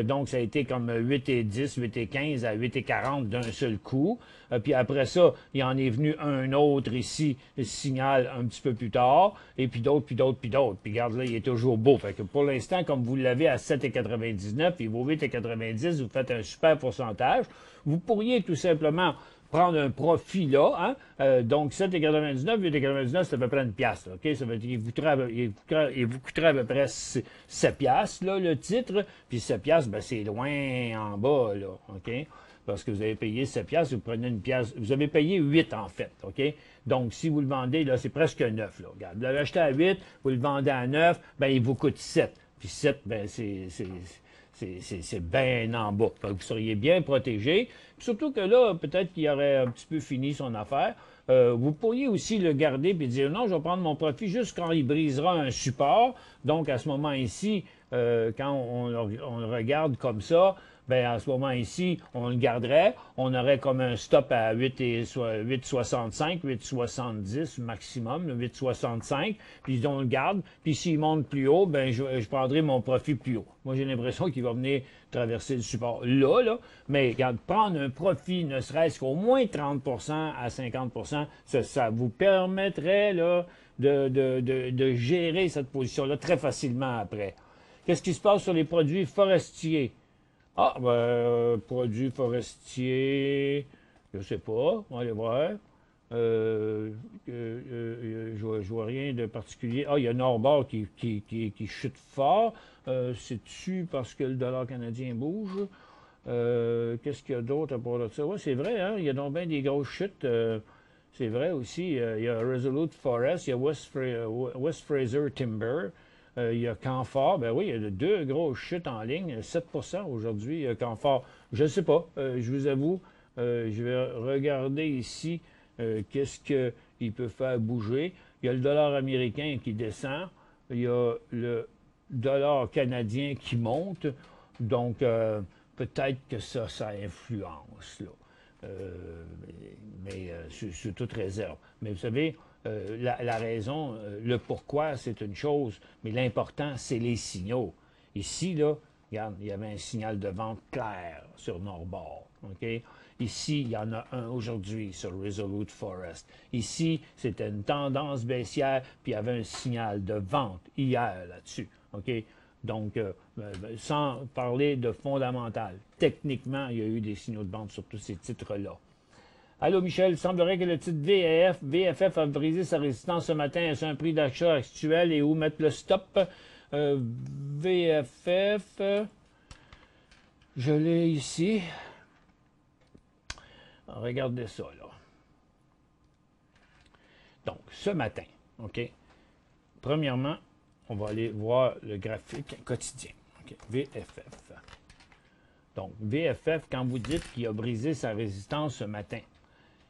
Donc, ça a été comme 8,10, 8,15 à 8,40 d'un seul coup. Puis après ça, il en est venu un autre ici, le signal un petit peu plus tard, et puis d'autres, puis d'autres, puis d'autres. Puis regarde là, il est toujours beau. Fait que pour l'instant, comme vous l'avez à 7,99 et vos 8,90, vous faites un super pourcentage. Vous pourriez tout simplement prendre un profit là, hein? Donc 7,99, 8,99, c'est à peu près une piastre, OK? Ça veut dire qu'il vous coûterait à peu près 7 piastres, là, le titre, puis 7 piastres, ben, c'est loin en bas, là, OK? Parce que vous avez payé 7 piastres, vous prenez une pièce, vous avez payé 8 en fait, OK? Donc, si vous le vendez, là, c'est presque 9, là. Regarde, vous l'avez acheté à 8, vous le vendez à 9, ben, il vous coûte 7. Puis 7, ben, c'est bien en bas. Vous seriez bien protégé. Puis surtout que là, peut-être qu'il aurait un petit peu fini son affaire. Vous pourriez aussi le garder et dire non, je vais prendre mon profit juste quand il brisera un support. Donc, à ce moment ici, quand on le regarde comme ça, ben à ce moment ici, on le garderait. On aurait comme un stop à 8,65, 8,70 maximum, 8,65. Puis on le garde. Puis s'il monte plus haut, ben je prendrai mon profit plus haut. Moi, j'ai l'impression qu'il va venir traverser le support là. Mais regarde, prendre un profit, ne serait-ce qu'au moins 30% à 50%, ça vous permettrait là, de gérer cette position-là très facilement après. Qu'est-ce qui se passe sur les produits forestiers? Ah, ben, produits forestiers, je sais pas, on va aller voir. Je vois rien de particulier. Ah, il y a Norbord qui chute fort. C'est-tu parce que le dollar canadien bouge? Qu'est-ce qu'il y a d'autre à part de ça? Oui, c'est vrai, hein? Il y a donc bien des grosses chutes. C'est vrai aussi. Il y a Resolute Forest, il y a West Fraser Timber, il y a Canfor. Ben oui, il y a deux grosses chutes en ligne. 7% aujourd'hui, Canfor. Je ne sais pas, je vous avoue. Je vais regarder ici qu'est-ce qu'il peut faire bouger. Il y a le dollar américain qui descend. Il y a le dollar canadien qui monte. Donc, peut-être que ça influence, là. Mais sur toute réserve. Mais vous savez, la raison, le pourquoi, c'est une chose, mais l'important, c'est les signaux. Ici, là, regarde, il y avait un signal de vente clair sur Norbord. OK? Ici, il y en a un aujourd'hui sur Resolute Forest. Ici, c'était une tendance baissière, puis il y avait un signal de vente hier là-dessus. OK? Donc, sans parler de fondamental, techniquement, il y a eu des signaux de vente sur tous ces titres-là. Allô, Michel, il semblerait que le titre VFF a brisé sa résistance ce matin. Est-ce un prix d'achat actuel et où mettre le stop? VFF, je l'ai ici. Regardez ça, là. Donc, ce matin, OK? Premièrement, on va aller voir le graphique quotidien. Okay. VFF. Donc, VFF, quand vous dites qu'il a brisé sa résistance ce matin,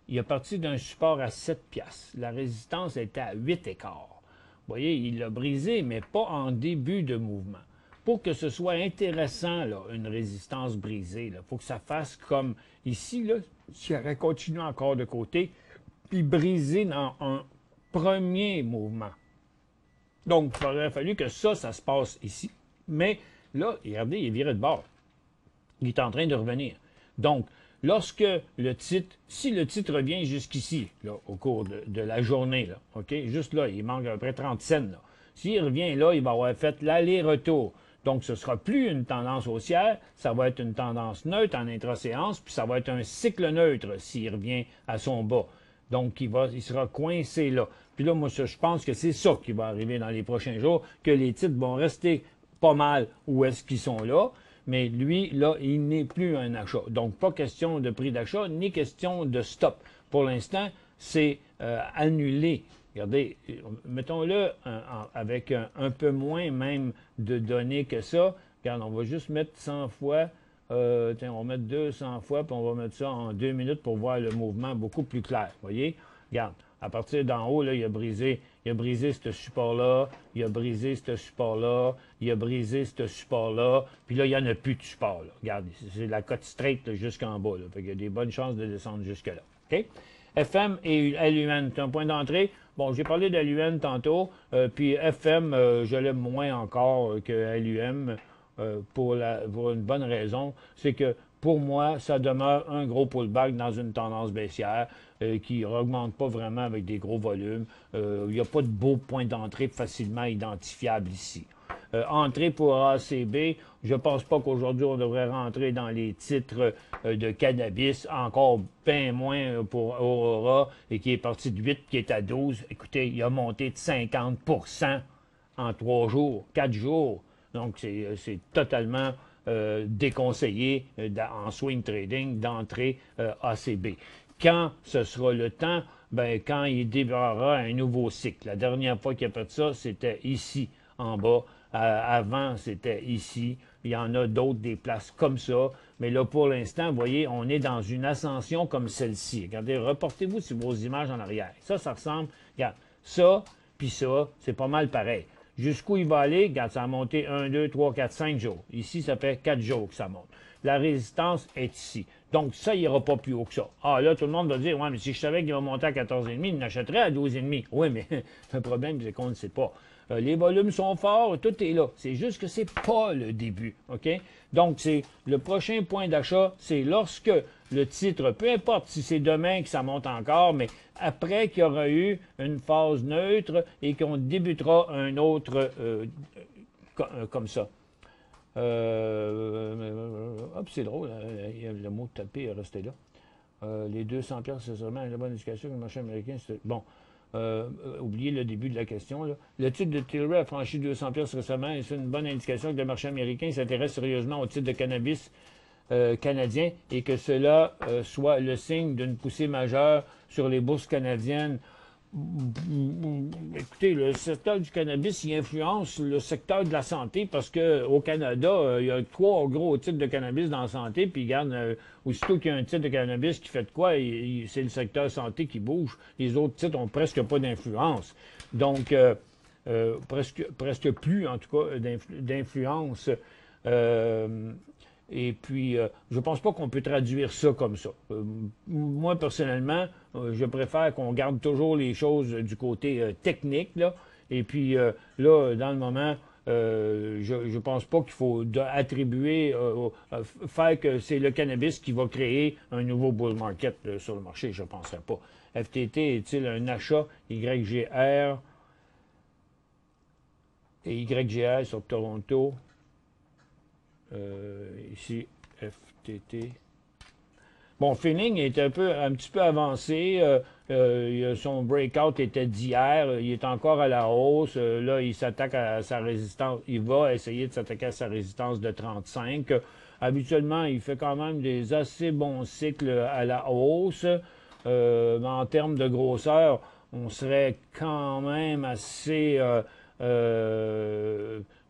il est parti d'un support à 7 piastres. La résistance était à 8 écarts. Vous voyez, il l'a brisé, mais pas en début de mouvement. Pour que ce soit intéressant, là, une résistance brisée, il faut que ça fasse comme ici, là, s'il aurait continué encore de côté, puis brisé dans un premier mouvement. Donc, il aurait fallu que ça se passe ici. Mais là, regardez, il est viré de bord. Il est en train de revenir. Donc, lorsque le titre, si le titre revient jusqu'ici, là, au cours de la journée, là, OK, juste là, il manque à peu près 30 cents, là. S'il revient là, il va avoir fait l'aller-retour. Donc, ce ne sera plus une tendance haussière, ça va être une tendance neutre en intraséance, puis ça va être un cycle neutre s'il revient à son bas. Donc, il sera coincé là. Puis là, moi, je pense que c'est ça qui va arriver dans les prochains jours, que les titres vont rester pas mal où est-ce qu'ils sont là, mais lui, là, il n'est plus un achat. Donc, pas question de prix d'achat, ni question de stop. Pour l'instant, c'est annulé. Regardez, mettons-le avec un peu moins même de données que ça. Regarde, on va juste mettre 100 fois, tiens, on va mettre 200 fois, puis on va mettre ça en 2 minutes pour voir le mouvement beaucoup plus clair. Vous voyez? Regarde, à partir d'en haut, là, il a brisé ce support-là, il a brisé ce support-là, il a brisé ce support-là, puis là, il n'y en a plus de support. Là. Regarde, c'est la cote straight jusqu'en bas. Là. Fait qu'il y a des bonnes chances de descendre jusque-là. OK? FM et LUN, c'est un point d'entrée. Bon, j'ai parlé de LUN tantôt, puis FM, je l'aime moins encore que LUM pour une bonne raison, c'est que pour moi, ça demeure un gros pullback dans une tendance baissière qui n'augmente pas vraiment avec des gros volumes. Il n'y a pas de beau point d'entrée facilement identifiable ici. Entrée pour ACB, je ne pense pas qu'aujourd'hui on devrait rentrer dans les titres de cannabis, encore bien moins pour Aurora, et qui est parti de 8, qui est à 12. Écoutez, il a monté de 50% en 3 jours, 4 jours. Donc, c'est totalement déconseillé en swing trading d'entrer ACB. Quand ce sera le temps, ben, quand il démarrera un nouveau cycle. La dernière fois qu'il a fait ça, c'était ici, en bas. Avant, c'était ici. Il y en a d'autres, des places comme ça. Mais là, pour l'instant, vous voyez, on est dans une ascension comme celle-ci. Regardez, reportez-vous sur vos images en arrière. Ça ressemble, regarde, ça, puis ça, c'est pas mal pareil. Jusqu'où il va aller, regarde, ça a monté 1, 2, 3, 4, 5 jours. Ici, ça fait 4 jours que ça monte. La résistance est ici. Donc, ça, il n'ira pas plus haut que ça. Ah, là, tout le monde va dire, ouais, mais si je savais qu'il va monter à 14,5, il l'achèterait à 12,5. Oui, mais le problème, c'est qu'on ne sait pas. Les volumes sont forts, tout est là. C'est juste que c'est pas le début, OK? Donc, c'est le prochain point d'achat, c'est lorsque le titre, peu importe si c'est demain que ça monte encore, mais après qu'il y aura eu une phase neutre et qu'on débutera un autre comme ça. Hop, c'est drôle, le mot taper est resté là. Les 200 piastres, c'est vraiment une bonne indication que le marché américain, c'est... Bon, oubliez le début de la question. Là. Le titre de Tilray a franchi 200 piastres récemment et c'est une bonne indication que le marché américain s'intéresse sérieusement au titre de cannabis canadien et que cela soit le signe d'une poussée majeure sur les bourses canadiennes. Écoutez, le secteur du cannabis, il influence le secteur de la santé parce qu'au Canada, il y a 3 gros titres de cannabis dans la santé, puis regarde, aussitôt qu'il y a un titre de cannabis qui fait de quoi, c'est le secteur santé qui bouge. Les autres titres ont presque pas d'influence. Donc, presque plus, en tout cas, d'influence. Et puis, je pense pas qu'on peut traduire ça comme ça. Moi, personnellement, je préfère qu'on garde toujours les choses du côté technique, là. Et puis, là, dans le moment, je pense pas qu'il faut attribuer, faire que c'est le cannabis qui va créer un nouveau bull market sur le marché. Je ne penserais pas. FTT est-il un achat YGR et YGR sur Toronto? Ici, FTT. Bon, Feeling est un petit peu avancé. Son breakout était d'hier. Il est encore à la hausse. Là, il s'attaque à sa résistance. Il va essayer de s'attaquer à sa résistance de 35. Habituellement, il fait quand même des assez bons cycles à la hausse. Mais en termes de grosseur, on serait quand même assez...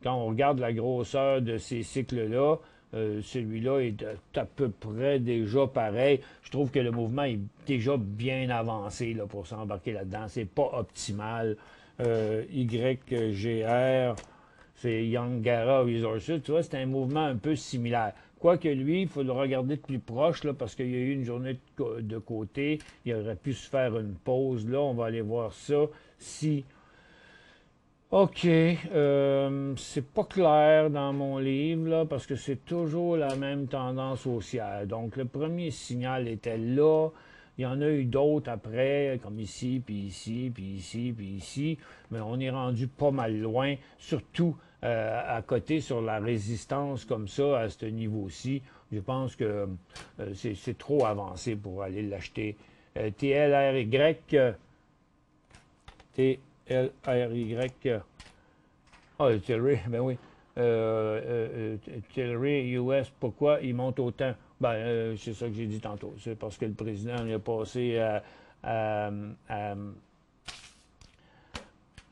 quand on regarde la grosseur de ces cycles-là, celui-là est à peu près déjà pareil. Je trouve que le mouvement est déjà bien avancé là, pour s'embarquer là-dedans. C'est pas optimal. YGR, c'est Yangara Resources. Tu vois, c'est un mouvement un peu similaire. Quoique lui, il faut le regarder de plus proche là, parce qu'il y a eu une journée de côté. Il aurait pu se faire une pause. Là, on va aller voir ça. Si... OK, c'est pas clair dans mon livre, là, parce que c'est toujours la même tendance haussière. Donc, le premier signal était là. Il y en a eu d'autres après, comme ici, puis ici, puis ici, puis ici. Mais on est rendu pas mal loin, surtout à côté sur la résistance comme ça, à ce niveau-ci. Je pense que c'est trop avancé pour aller l'acheter. TLRY... TLRY. Ah, Tilray, ben oui. Tilray US, pourquoi il monte autant? Ben, c'est ça que j'ai dit tantôt. C'est parce que le président il a passé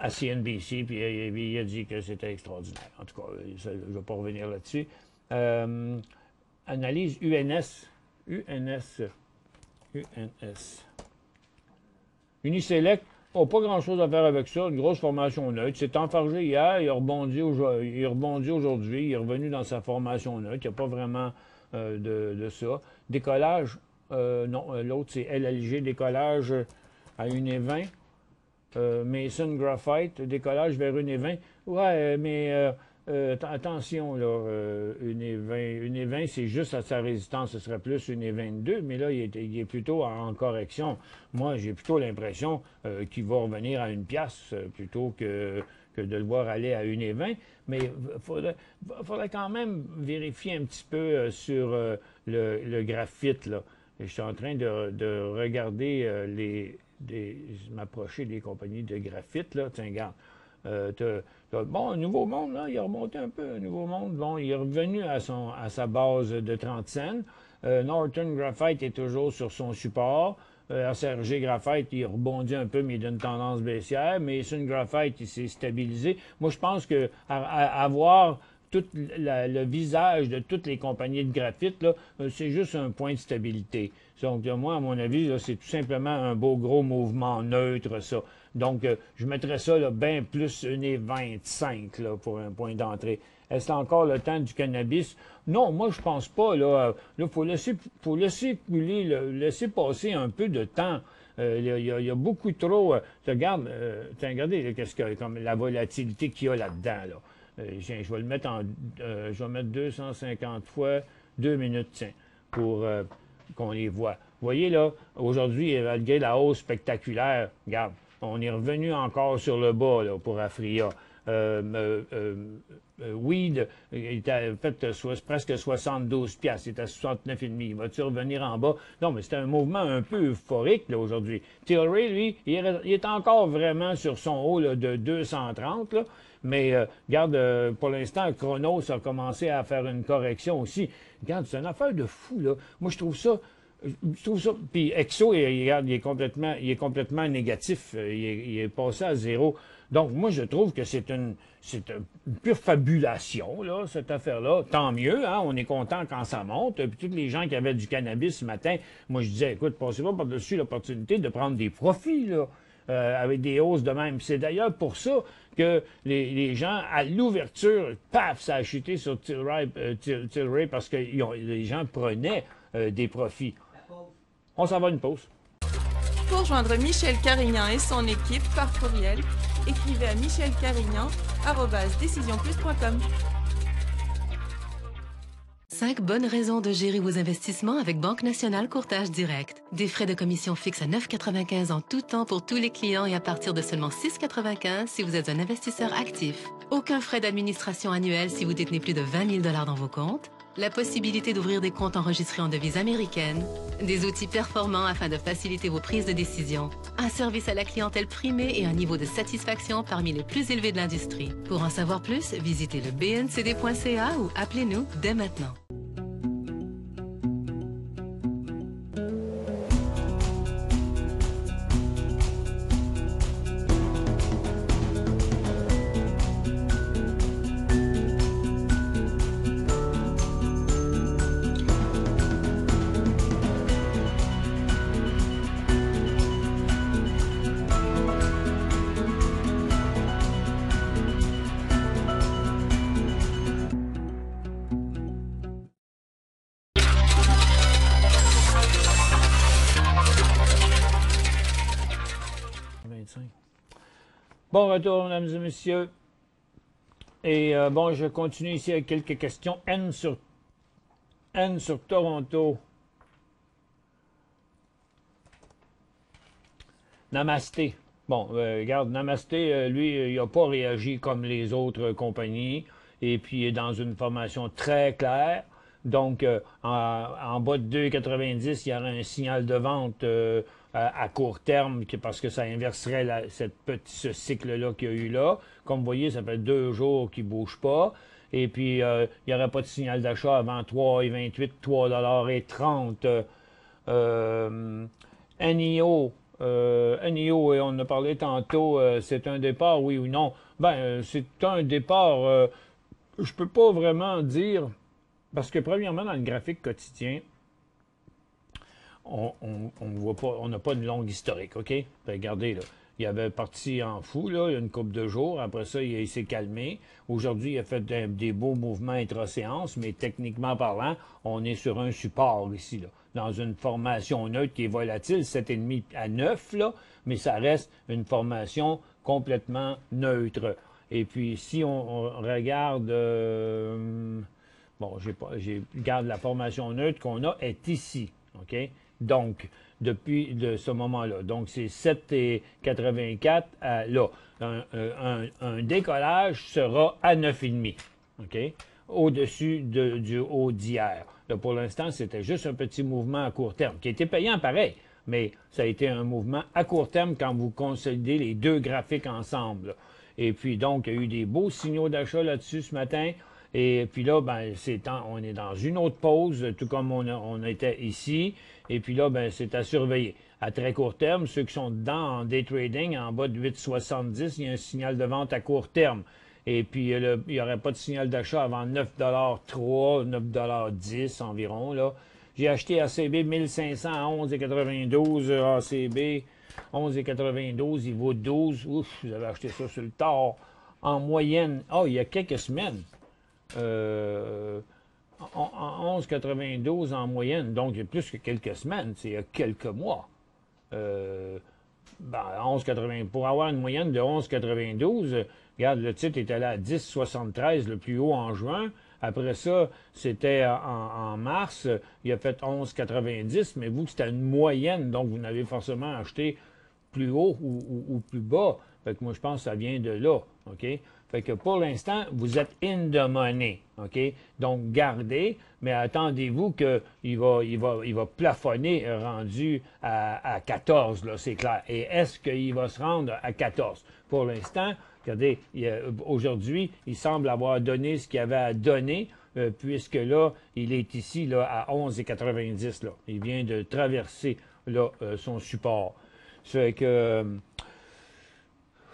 à CNBC, puis il a dit que c'était extraordinaire. En tout cas, je ne vais pas revenir là-dessus. Analyse UNS. Uniselect. Oh, pas grand-chose à faire avec ça. Une grosse formation neutre. C'est enfargé hier, il a rebondi aujourd'hui. Il est revenu dans sa formation neutre. Il n'y a pas vraiment de ça. Décollage, non, l'autre c'est LLG, décollage à 1,20. Mason Graphite, décollage vers 1,20. Ouais, mais attention, là, 1,20, c'est juste à sa résistance, ce serait plus 1,22, mais là, il est plutôt en correction. Moi, j'ai plutôt l'impression qu'il va revenir à 1 piastre plutôt que de le voir aller à 1,20. Mais il faudrait quand même vérifier un petit peu sur le graphite, là. Je suis en train de regarder m'approcher des compagnies de graphite, là. Tiens, regarde. Bon, Nouveau Monde, là, il a remonté un peu. Nouveau Monde, bon, il est revenu à sa base de 30 cents. Norton Graphite est toujours sur son support. RCRG Graphite, il rebondit un peu, mais il a une tendance baissière. Mason Graphite, il s'est stabilisé. Moi, je pense que avoir tout le visage de toutes les compagnies de graphite, là, c'est juste un point de stabilité. Donc, moi, à mon avis, là, c'est tout simplement un beau gros mouvement neutre, ça. Donc, je mettrais ça là, bien plus 1,25 là, pour un point d'entrée. Est-ce encore le temps du cannabis? Non, moi, je pense pas. Là, faut laisser couler, laisser passer un peu de temps. Il y a beaucoup trop... Regardez là, qu'est-ce que comme la volatilité qu'il y a là-dedans. Là. Je vais le mettre je vais mettre 250 fois 2 minutes, tiens, pour qu'on les voit. Vous voyez, là, aujourd'hui, malgré la hausse spectaculaire, regarde, on est revenu encore sur le bas là, pour Afria. Weed est à presque 72 piastres, il est à 69,5. Va-tu revenir en bas? Non, mais c'est un mouvement un peu euphorique là, aujourd'hui. Tilray, lui, il est encore vraiment sur son haut là, de 230, là, mais regarde, pour l'instant, Chronos a commencé à faire une correction aussi. Regarde, c'est une affaire de fou, là. Moi, je trouve ça... Puis Exo, regarde, il est complètement négatif. Il est passé à zéro. Donc, moi, je trouve que c'est une pure fabulation, là, cette affaire-là. Tant mieux, hein, on est content quand ça monte. Puis tous les gens qui avaient du cannabis ce matin, moi, je disais, écoute, passez pas par-dessus l'opportunité de prendre des profits, là, avec des hausses de même. C'est d'ailleurs pour ça que les gens, à l'ouverture, paf, ça a chuté sur Tilray parce que les gens prenaient des profits. On s'en va à une pause. Pour joindre Michel Carignan et son équipe par courriel, écrivez à michelcarignan@decisionplus.com. 5 bonnes raisons de gérer vos investissements avec Banque Nationale Courtage Direct. Des frais de commission fixes à 9,95 en tout temps pour tous les clients et à partir de seulement 6,95 si vous êtes un investisseur actif. Aucun frais d'administration annuel si vous détenez plus de 20 000 $ dans vos comptes. La possibilité d'ouvrir des comptes enregistrés en devise américaine. Des outils performants afin de faciliter vos prises de décision. Un service à la clientèle primé et un niveau de satisfaction parmi les plus élevés de l'industrie. Pour en savoir plus, visitez le bncd.ca ou appelez-nous dès maintenant. Bon retour, mesdames et messieurs. Et bon, je continue ici avec quelques questions. N sur Toronto. Namasté. Bon, regarde, Namasté, lui, il n'a pas réagi comme les autres compagnies. Et puis, il est dans une formation très claire. Donc, en bas de 2,90, il y aura un signal de vente à court terme, parce que ça inverserait ce cycle-là qu'il y a eu là. Comme vous voyez, ça fait 2 jours qu'il ne bouge pas. Et puis, il n'y aurait pas de signal d'achat avant 3,28, 3,30 $. NIO, on en a parlé tantôt, c'est un départ, oui ou non? Ben, c'est un départ, je peux pas vraiment dire, parce que premièrement, dans le graphique quotidien, on voit pas, on n'a pas de longue historique, OK? Ben, regardez, là, il avait parti en fou, là, il y a une couple de jours. Après ça, il s'est calmé. Aujourd'hui, il a fait des beaux mouvements intra-séance, mais techniquement parlant, on est sur un support ici, là, dans une formation neutre qui est volatile, 7,5 à 9, là, mais ça reste une formation complètement neutre. Et puis, si on regarde... bon, regarde la formation neutre qu'on a est ici, OK? Donc, depuis ce moment-là. Donc, c'est 7,84 à là. Un décollage sera à 9,5, OK? Au-dessus du haut d'hier. Là, pour l'instant, c'était juste un petit mouvement à court terme, qui était payant pareil, mais ça a été un mouvement à court terme quand vous consolidez les deux graphiques ensemble, là. Et puis, donc, il y a eu des beaux signaux d'achat là-dessus ce matin. Et puis là, ben, on est dans une autre pause, tout comme on était ici. Et puis là, ben, c'est à surveiller. À très court terme, ceux qui sont dedans en day trading, en bas de 8,70, il y a un signal de vente à court terme. Et puis, il n'y aurait pas de signal d'achat avant 9,3 $, 9,10 $ environ, là. J'ai acheté ACB 1500 à 11,92 ACB. 11,92, il vaut 12. Ouf, vous avez acheté ça sur le tard. En moyenne, il y a quelques semaines. En 11,92 en moyenne, donc il y a plus que quelques semaines, c'est il y a quelques mois. 11,80, pour avoir une moyenne de 11,92, regarde, le titre est allé à 10,73, le plus haut en juin. Après ça, c'était en mars, il a fait 11,90, mais vous, c'était une moyenne, donc vous n'avez forcément acheté plus haut ou plus bas. Fait que moi, je pense que ça vient de là, OK? Fait que pour l'instant, vous êtes in the money, OK? Donc, gardez, mais attendez-vous qu'il va plafonner rendu à 14, là, c'est clair. Et est-ce qu'il va se rendre à 14? Pour l'instant, regardez, aujourd'hui, il semble avoir donné ce qu'il avait à donner, puisque là, il est ici là, à 11,90. Là. Il vient de traverser là, son support. Ça fait que,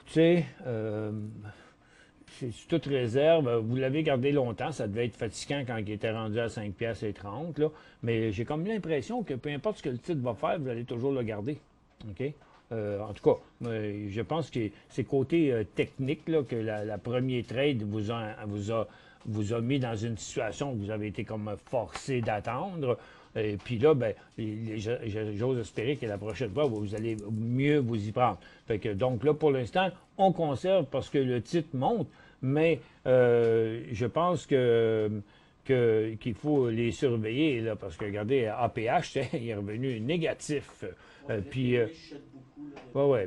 tu sais, c'est toute réserve. Vous l'avez gardé longtemps. Ça devait être fatigant quand il était rendu à 5 piastres et 30. Là. Mais j'ai comme l'impression que peu importe ce que le titre va faire, vous allez toujours le garder. OK? En tout cas, je pense que c'est côté technique là, que la première trade vous a mis dans une situation où vous avez été comme forcé d'attendre. Et puis là, ben, j'ose espérer que la prochaine fois, vous allez mieux vous y prendre. Fait que, donc là, pour l'instant, on conserve parce que le titre monte, mais je pense qu'il faut les surveiller, là, parce que regardez, APH, il est revenu négatif. Puis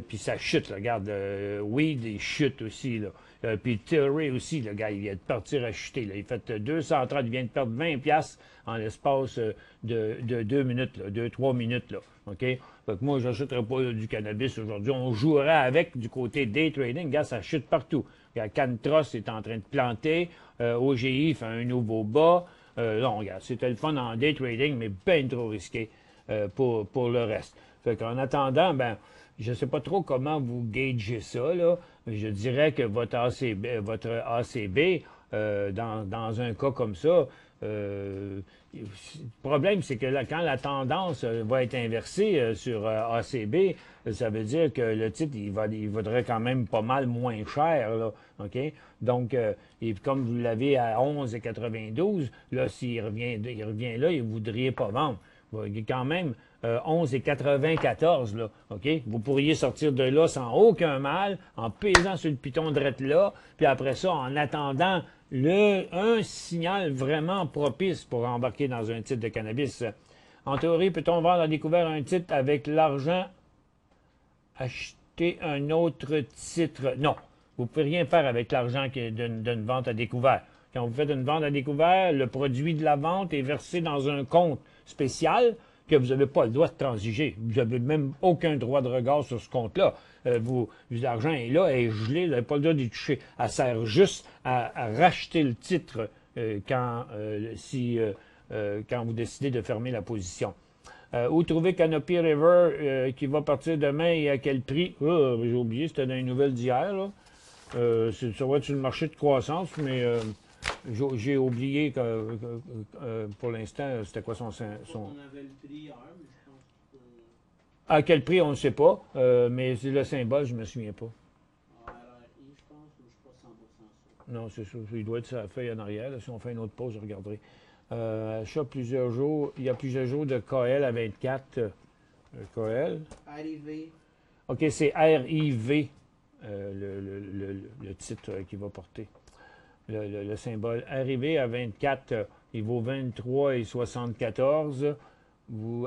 puis ça chute, là, regarde. Weed, il chute aussi, là. Puis Tilray aussi, le gars, il vient de partir à chuter. Là. Il fait 230, il vient de perdre 20 piastres en l'espace de 2 minutes, 2-3 minutes. Là, OK? Fait que moi, je n'achèterais pas du cannabis aujourd'hui. On jouerait avec du côté day trading. Regarde, ça chute partout. Regarde, Cantrust est en train de planter. OGI fait un nouveau bas. Non, regarde, c'était le fun en day trading, mais bien trop risqué pour le reste. Fait qu'en attendant, ben, je ne sais pas trop comment vous gagez ça, là. Je dirais que votre ACB dans un cas comme ça, le problème, c'est que là, quand la tendance va être inversée sur ACB, ça veut dire que le titre, il vaudrait quand même pas mal moins cher, là, OK? Donc, et comme vous l'avez à 11,92, là, s'il revient là, il ne voudrait pas vendre. Il est quand même 11,94, là, OK? Vous pourriez sortir de là sans aucun mal, en pesant sur le piton drette là, puis après ça, en attendant un signal vraiment propice pour embarquer dans un titre de cannabis. En théorie, peut-on vendre à découvert un titre avec l'argent, acheter un autre titre? Non, vous ne pouvez rien faire avec l'argent d'une vente à découvert. Quand vous faites une vente à découvert, le produit de la vente est versé dans un compte spécial que vous n'avez pas le droit de transiger. Vous n'avez même aucun droit de regard sur ce compte-là. L'argent est là, est gelé, vous n'avez pas le droit d'y toucher. Elle sert juste à racheter le titre quand vous décidez de fermer la position. Où trouver Canopy River qui va partir demain et à quel prix? J'ai oublié, c'était dans les nouvelles d'hier. Ça va être sur le marché de croissance, mais j'ai oublié que pour l'instant, c'était quoi son... On avait le prix hier, mais je pense que... À quel prix, on ne sait pas, mais c'est le symbole, je ne me souviens pas. RRI, je pense, mais je ne suis pas 100% sûr. Non, c'est sûr, il doit être sa feuille en arrière. Là. Si on fait une autre pause, je regarderai. Achat plusieurs jours. Il y a plusieurs jours de KL à 24. KL. Arrivé. OK, c'est RIV, le titre qu'il va porter. Le symbole. Arrivé à 24, il vaut 23,74.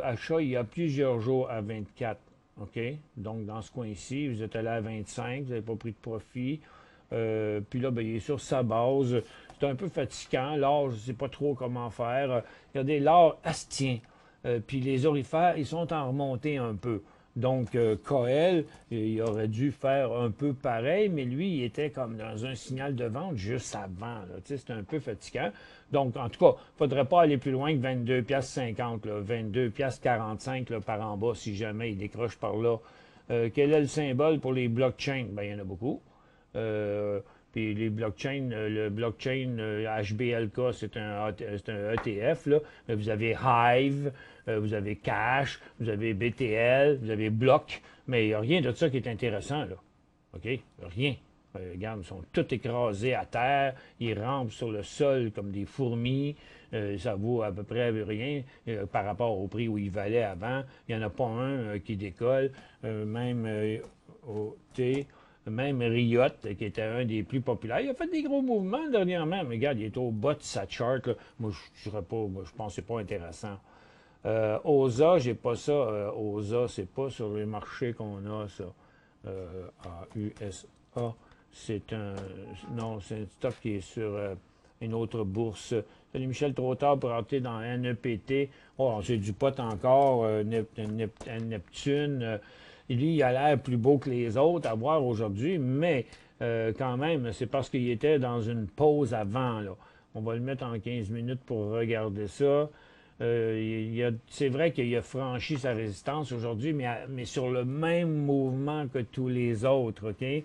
Achat, il y a plusieurs jours à 24. OK? Donc, dans ce coin-ci, vous êtes allé à 25, vous n'avez pas pris de profit. Puis là, ben, il est sur sa base. C'est un peu fatigant. L'or, je ne sais pas trop comment faire. Regardez, l'or, elle se tient. Puis les orifères, ils sont en remontée un peu. Donc, KL, il aurait dû faire un peu pareil, mais lui, il était comme dans un signal de vente juste avant. C'est un peu fatigant. Donc, en tout cas, il ne faudrait pas aller plus loin que 22,50 $, 22,45 $ par en bas, si jamais il décroche par là. Quel est le symbole pour les blockchains? Bien, il y en a beaucoup. Puis les blockchains, le blockchain HBLK, c'est un ETF. Là. Vous avez Hive, vous avez Cash, vous avez BTL, vous avez Block, mais il n'y a rien de ça qui est intéressant. Là. OK? Rien. Regarde, ils sont tous écrasés à terre, ils rampent sur le sol comme des fourmis. Ça vaut à peu près rien par rapport au prix où ils valaient avant. Il n'y en a pas un qui décolle. Même Même Riot, qui était un des plus populaires, il a fait des gros mouvements dernièrement, mais regarde, il est au bas de sa chart. Là. Moi, je ne pense que c'est pas intéressant. OSA, j'ai pas ça. OSA, c'est pas sur les marchés qu'on a ça. USA. c'est un... Non, c'est un stock qui est sur une autre bourse. Salut Michel, trop tard pour entrer dans NEPT. Oh, c'est du pot encore, Neptune. Lui, il a l'air plus beau que les autres à voir aujourd'hui, mais quand même, c'est parce qu'il était dans une pause avant, là. On va le mettre en 15 minutes pour regarder ça. C'est vrai qu'il a franchi sa résistance aujourd'hui, mais sur le même mouvement que tous les autres, OK?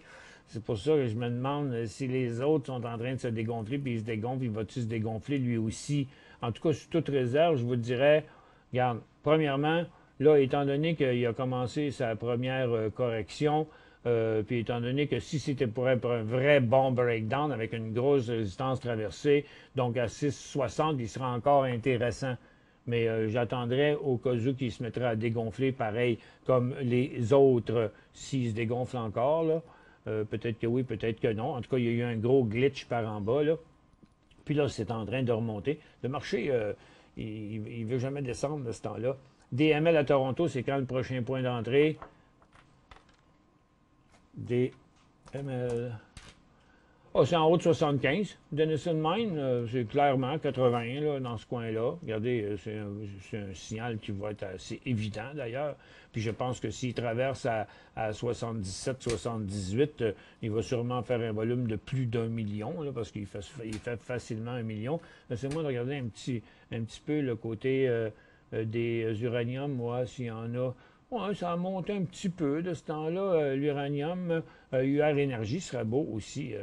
C'est pour ça que je me demande si les autres sont en train de se dégonfler, puis il se dégonfle, il va-tu se dégonfler lui aussi? En tout cas, sous toute réserve, je vous dirais, regarde, premièrement, là, étant donné qu'il a commencé sa première correction, puis étant donné que si c'était pour un vrai bon breakdown avec une grosse résistance traversée, donc à 6,60, il sera encore intéressant. Mais j'attendrai au cas où qu'il se mettrait à dégonfler pareil comme les autres s'il se dégonfle encore, là. Peut-être que oui, peut-être que non. En tout cas, il y a eu un gros glitch par en bas, là. Puis là, c'est en train de remonter. Le marché, il ne veut jamais descendre de ce temps-là. DML à Toronto, c'est quand le prochain point d'entrée? DML. Oh, c'est en haut de 75. Denison Mine, c'est clairement 80 là, dans ce coin-là. Regardez, c'est un signal qui va être assez évident d'ailleurs. Puis je pense que s'il traverse à 77, 78, il va sûrement faire un volume de plus d'1 million, là, parce qu'il fait facilement 1 million. Laissez-moi regarder un petit peu le côté des uraniums, moi, s'il y en a. Ouais, ça a monté un petit peu de ce temps-là. L'uranium, UR Énergie serait beau aussi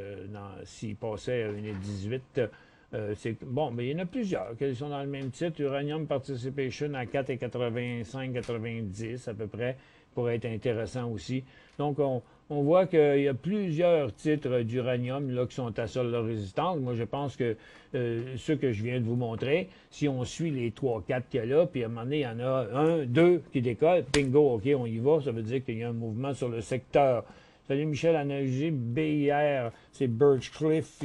s'il passait à 1,18. Bon, mais il y en a plusieurs qui sont dans le même titre. Uranium Participation à 4,85, 90 à peu près, pourrait être intéressant aussi. Donc, on voit qu'il y a plusieurs titres d'uranium là qui sont à sol de résistance. Moi, je pense que ceux que je viens de vous montrer, si on suit les 3-4 qu'il y a là, puis à un moment donné, il y en a un, deux qui décollent, bingo, OK, on y va, ça veut dire qu'il y a un mouvement sur le secteur. Salut Michel, ANG, BIR, c'est Birchcliff.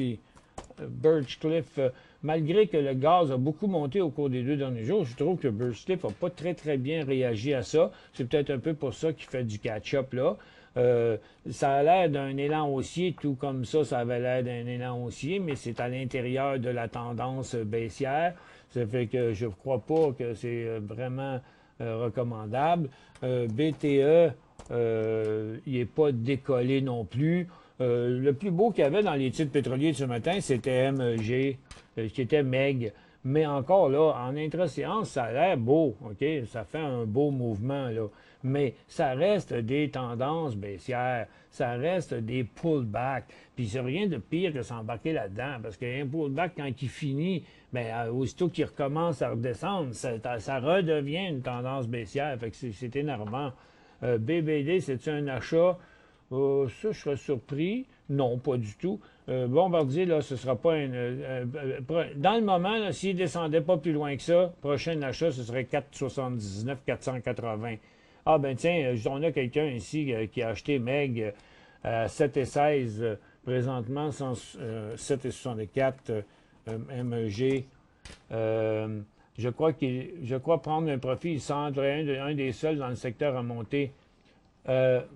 Birchcliff, malgré que le gaz a beaucoup monté au cours des 2 derniers jours, je trouve que Birchcliff n'a pas très bien réagi à ça. C'est peut-être un peu pour ça qu'il fait du catch-up là. Ça a l'air d'un élan haussier, tout comme ça avait l'air d'un élan haussier, mais c'est à l'intérieur de la tendance baissière. Ça fait que je ne crois pas que c'est vraiment recommandable. BTE, il n'est pas décollé non plus. Le plus beau qu'il y avait dans les titres pétroliers de ce matin, c'était MEG, qui était MEG. Mais encore là, en intra-séance, ça a l'air beau, OK? Ça fait un beau mouvement, là. Mais ça reste des tendances baissières, ça reste des pullbacks. Puis c'est rien de pire que s'embarquer là-dedans, parce qu'un pullback, quand il finit, bien, aussitôt qu'il recommence à redescendre, ça redevient une tendance baissière. Fait que c'est énervant. BBD, c'est-tu un achat? Ça, je serais surpris. Non, pas du tout. Bombardier, là, ce ne sera pas dans le moment, s'il ne descendait pas plus loin que ça, prochain achat, ce serait 4,79, 480. Ah, ben tiens, on a quelqu'un ici qui a acheté MEG à 7,16, présentement, 7,64 MEG. Je crois prendre un profit. Il semblerait un des seuls dans le secteur à monter. À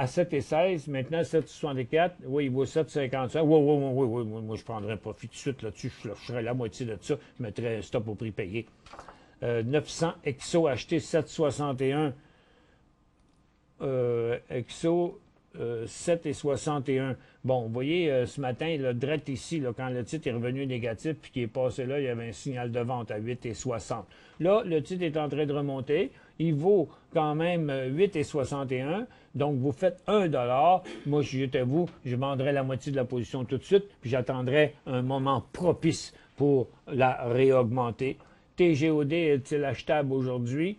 7,16, maintenant 7,64. Oui, il vaut 7,55. Oui, moi je prendrais un profit tout de suite là-dessus. Je ferais la moitié de ça. Je mettrais un stop au prix payé. 900 Exo acheté 7,61. Exo 7,61. Bon, vous voyez, ce matin, le direct ici, là, quand le titre est revenu négatif puis qu'il est passé là, il y avait un signal de vente à 8,60. Là, le titre est en train de remonter. Il vaut quand même 8,61. Donc, vous faites $1. Moi, si j'étais vous, je vendrais la moitié de la position tout de suite, puis j'attendrais un moment propice pour la réaugmenter. TGOD est-il achetable aujourd'hui?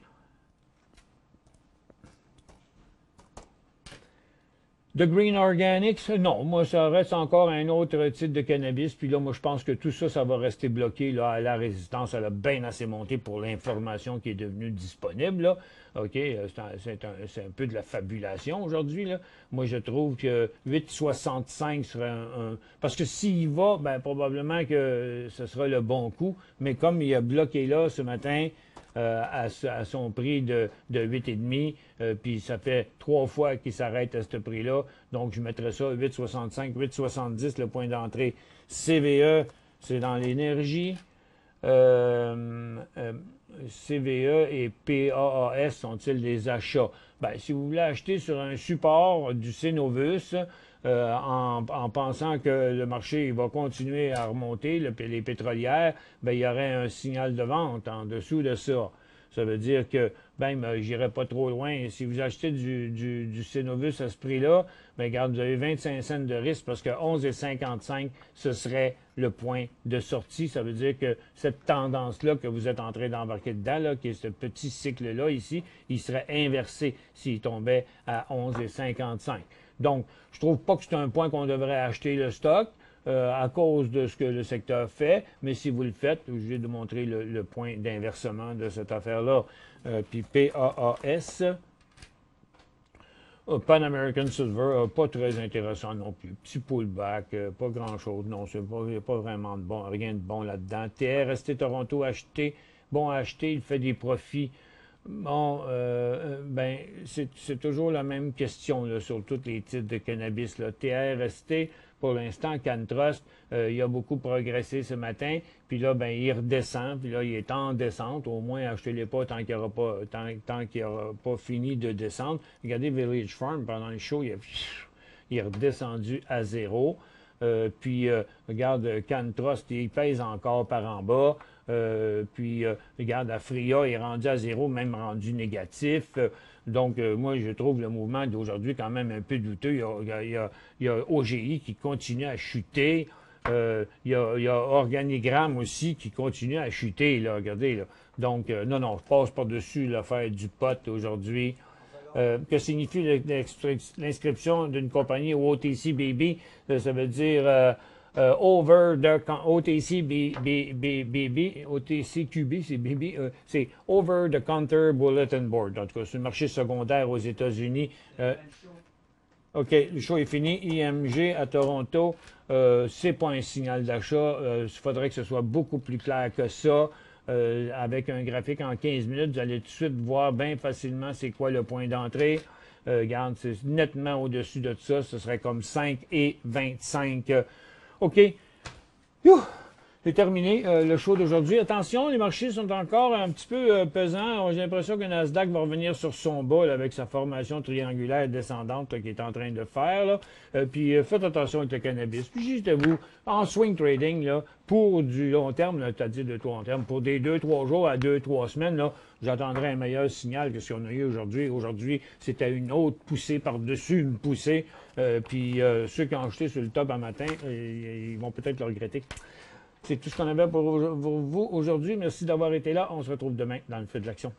The Green Organics, non, moi, ça reste encore un autre type de cannabis. Puis là, moi, je pense que tout ça, ça va rester bloqué là, à la résistance. Elle a bien assez monté pour l'information qui est devenue disponible. Là. OK, c'est un peu de la fabulation aujourd'hui. Là. Moi, je trouve que 8,65 serait un... Parce que s'il va, ben, probablement que ce sera le bon coup. Mais comme il a bloqué là ce matin, à son prix de 8,5, puis ça fait 3 fois qu'il s'arrête à ce prix-là. Donc, je mettrais ça 8,65, 8,70 le point d'entrée. CVE, c'est dans l'énergie. CVE et PAAS sont-ils des achats? Ben, si vous voulez acheter sur un support du Cenovus, en pensant que le marché va continuer à remonter, les pétrolières, ben, il y aurait un signal de vente en dessous de ça. Ça veut dire que, même, j'irai pas trop loin. Si vous achetez du Cenovus à ce prix-là, ben, regarde, vous avez 25 cents de risque parce que 11,55, ce serait le point de sortie. Ça veut dire que cette tendance-là que vous êtes en train d'embarquer dedans, là, qui est ce petit cycle-là ici, il serait inversé s'il tombait à 11,55. Donc, je trouve pas que c'est un point qu'on devrait acheter le stock à cause de ce que le secteur fait, mais si vous le faites, je vais vous montrer le point d'inversement de cette affaire-là. Puis PAAS, Pan American Silver, pas très intéressant non plus. Petit pullback, pas grand-chose. Non, il n'y a pas vraiment de bon, rien de bon là-dedans. TRST Toronto acheté, bon à acheter, il fait des profits. Bon, ben, c'est toujours la même question là, sur tous les titres de cannabis. Là. TRST, pour l'instant, CanTrust, il a beaucoup progressé ce matin, puis là, ben, il redescend, puis là, il est en descente. Au moins, achetez-les pas tant qu'il n'aura pas fini de descendre. Regardez Village Farm, pendant le show, il est redescendu à 0. Puis, regarde, CanTrust, il pèse encore par en bas. Puis, regarde, Afria est rendu à 0, même rendu négatif. Donc, moi, je trouve le mouvement d'aujourd'hui quand même un peu douteux. Il y a OGI qui continue à chuter. Il y a Organigramme aussi qui continue à chuter, là, regardez. Là. Donc, non, je passe par-dessus l'affaire du pot aujourd'hui. Que signifie l'inscription d'une compagnie au OTC BB? Ça veut dire over the OTC BB, OTC QB, c'est BB, c'est Over the Counter Bulletin Board. En tout cas, c'est le marché secondaire aux États-Unis. OK, le show est fini. IMG à Toronto, c'est pas un signal d'achat. Il faudrait que ce soit beaucoup plus clair que ça. Avec un graphique en 15 minutes, vous allez tout de suite voir bien facilement c'est quoi le point d'entrée. Regarde, c'est nettement au-dessus de ça. Ce serait comme 5 et 25. OK. C'est terminé le show d'aujourd'hui. Attention, les marchés sont encore un petit peu pesants. J'ai l'impression que Nasdaq va revenir sur son bas là, avec sa formation triangulaire descendante qu'il est en train de faire. Là. Puis faites attention avec le cannabis. Puis juste vous, en swing trading, là, pour du long terme, c'est-à-dire de long terme, pour des 2-3 jours à 2-3 semaines, là, j'attendrai un meilleur signal que ce qu'on a eu aujourd'hui. Aujourd'hui, c'était une autre poussée par-dessus une poussée. Puis ceux qui ont acheté sur le top un matin, ils vont peut-être le regretter. C'est tout ce qu'on avait pour vous aujourd'hui. Merci d'avoir été là. On se retrouve demain dans le feu de l'action.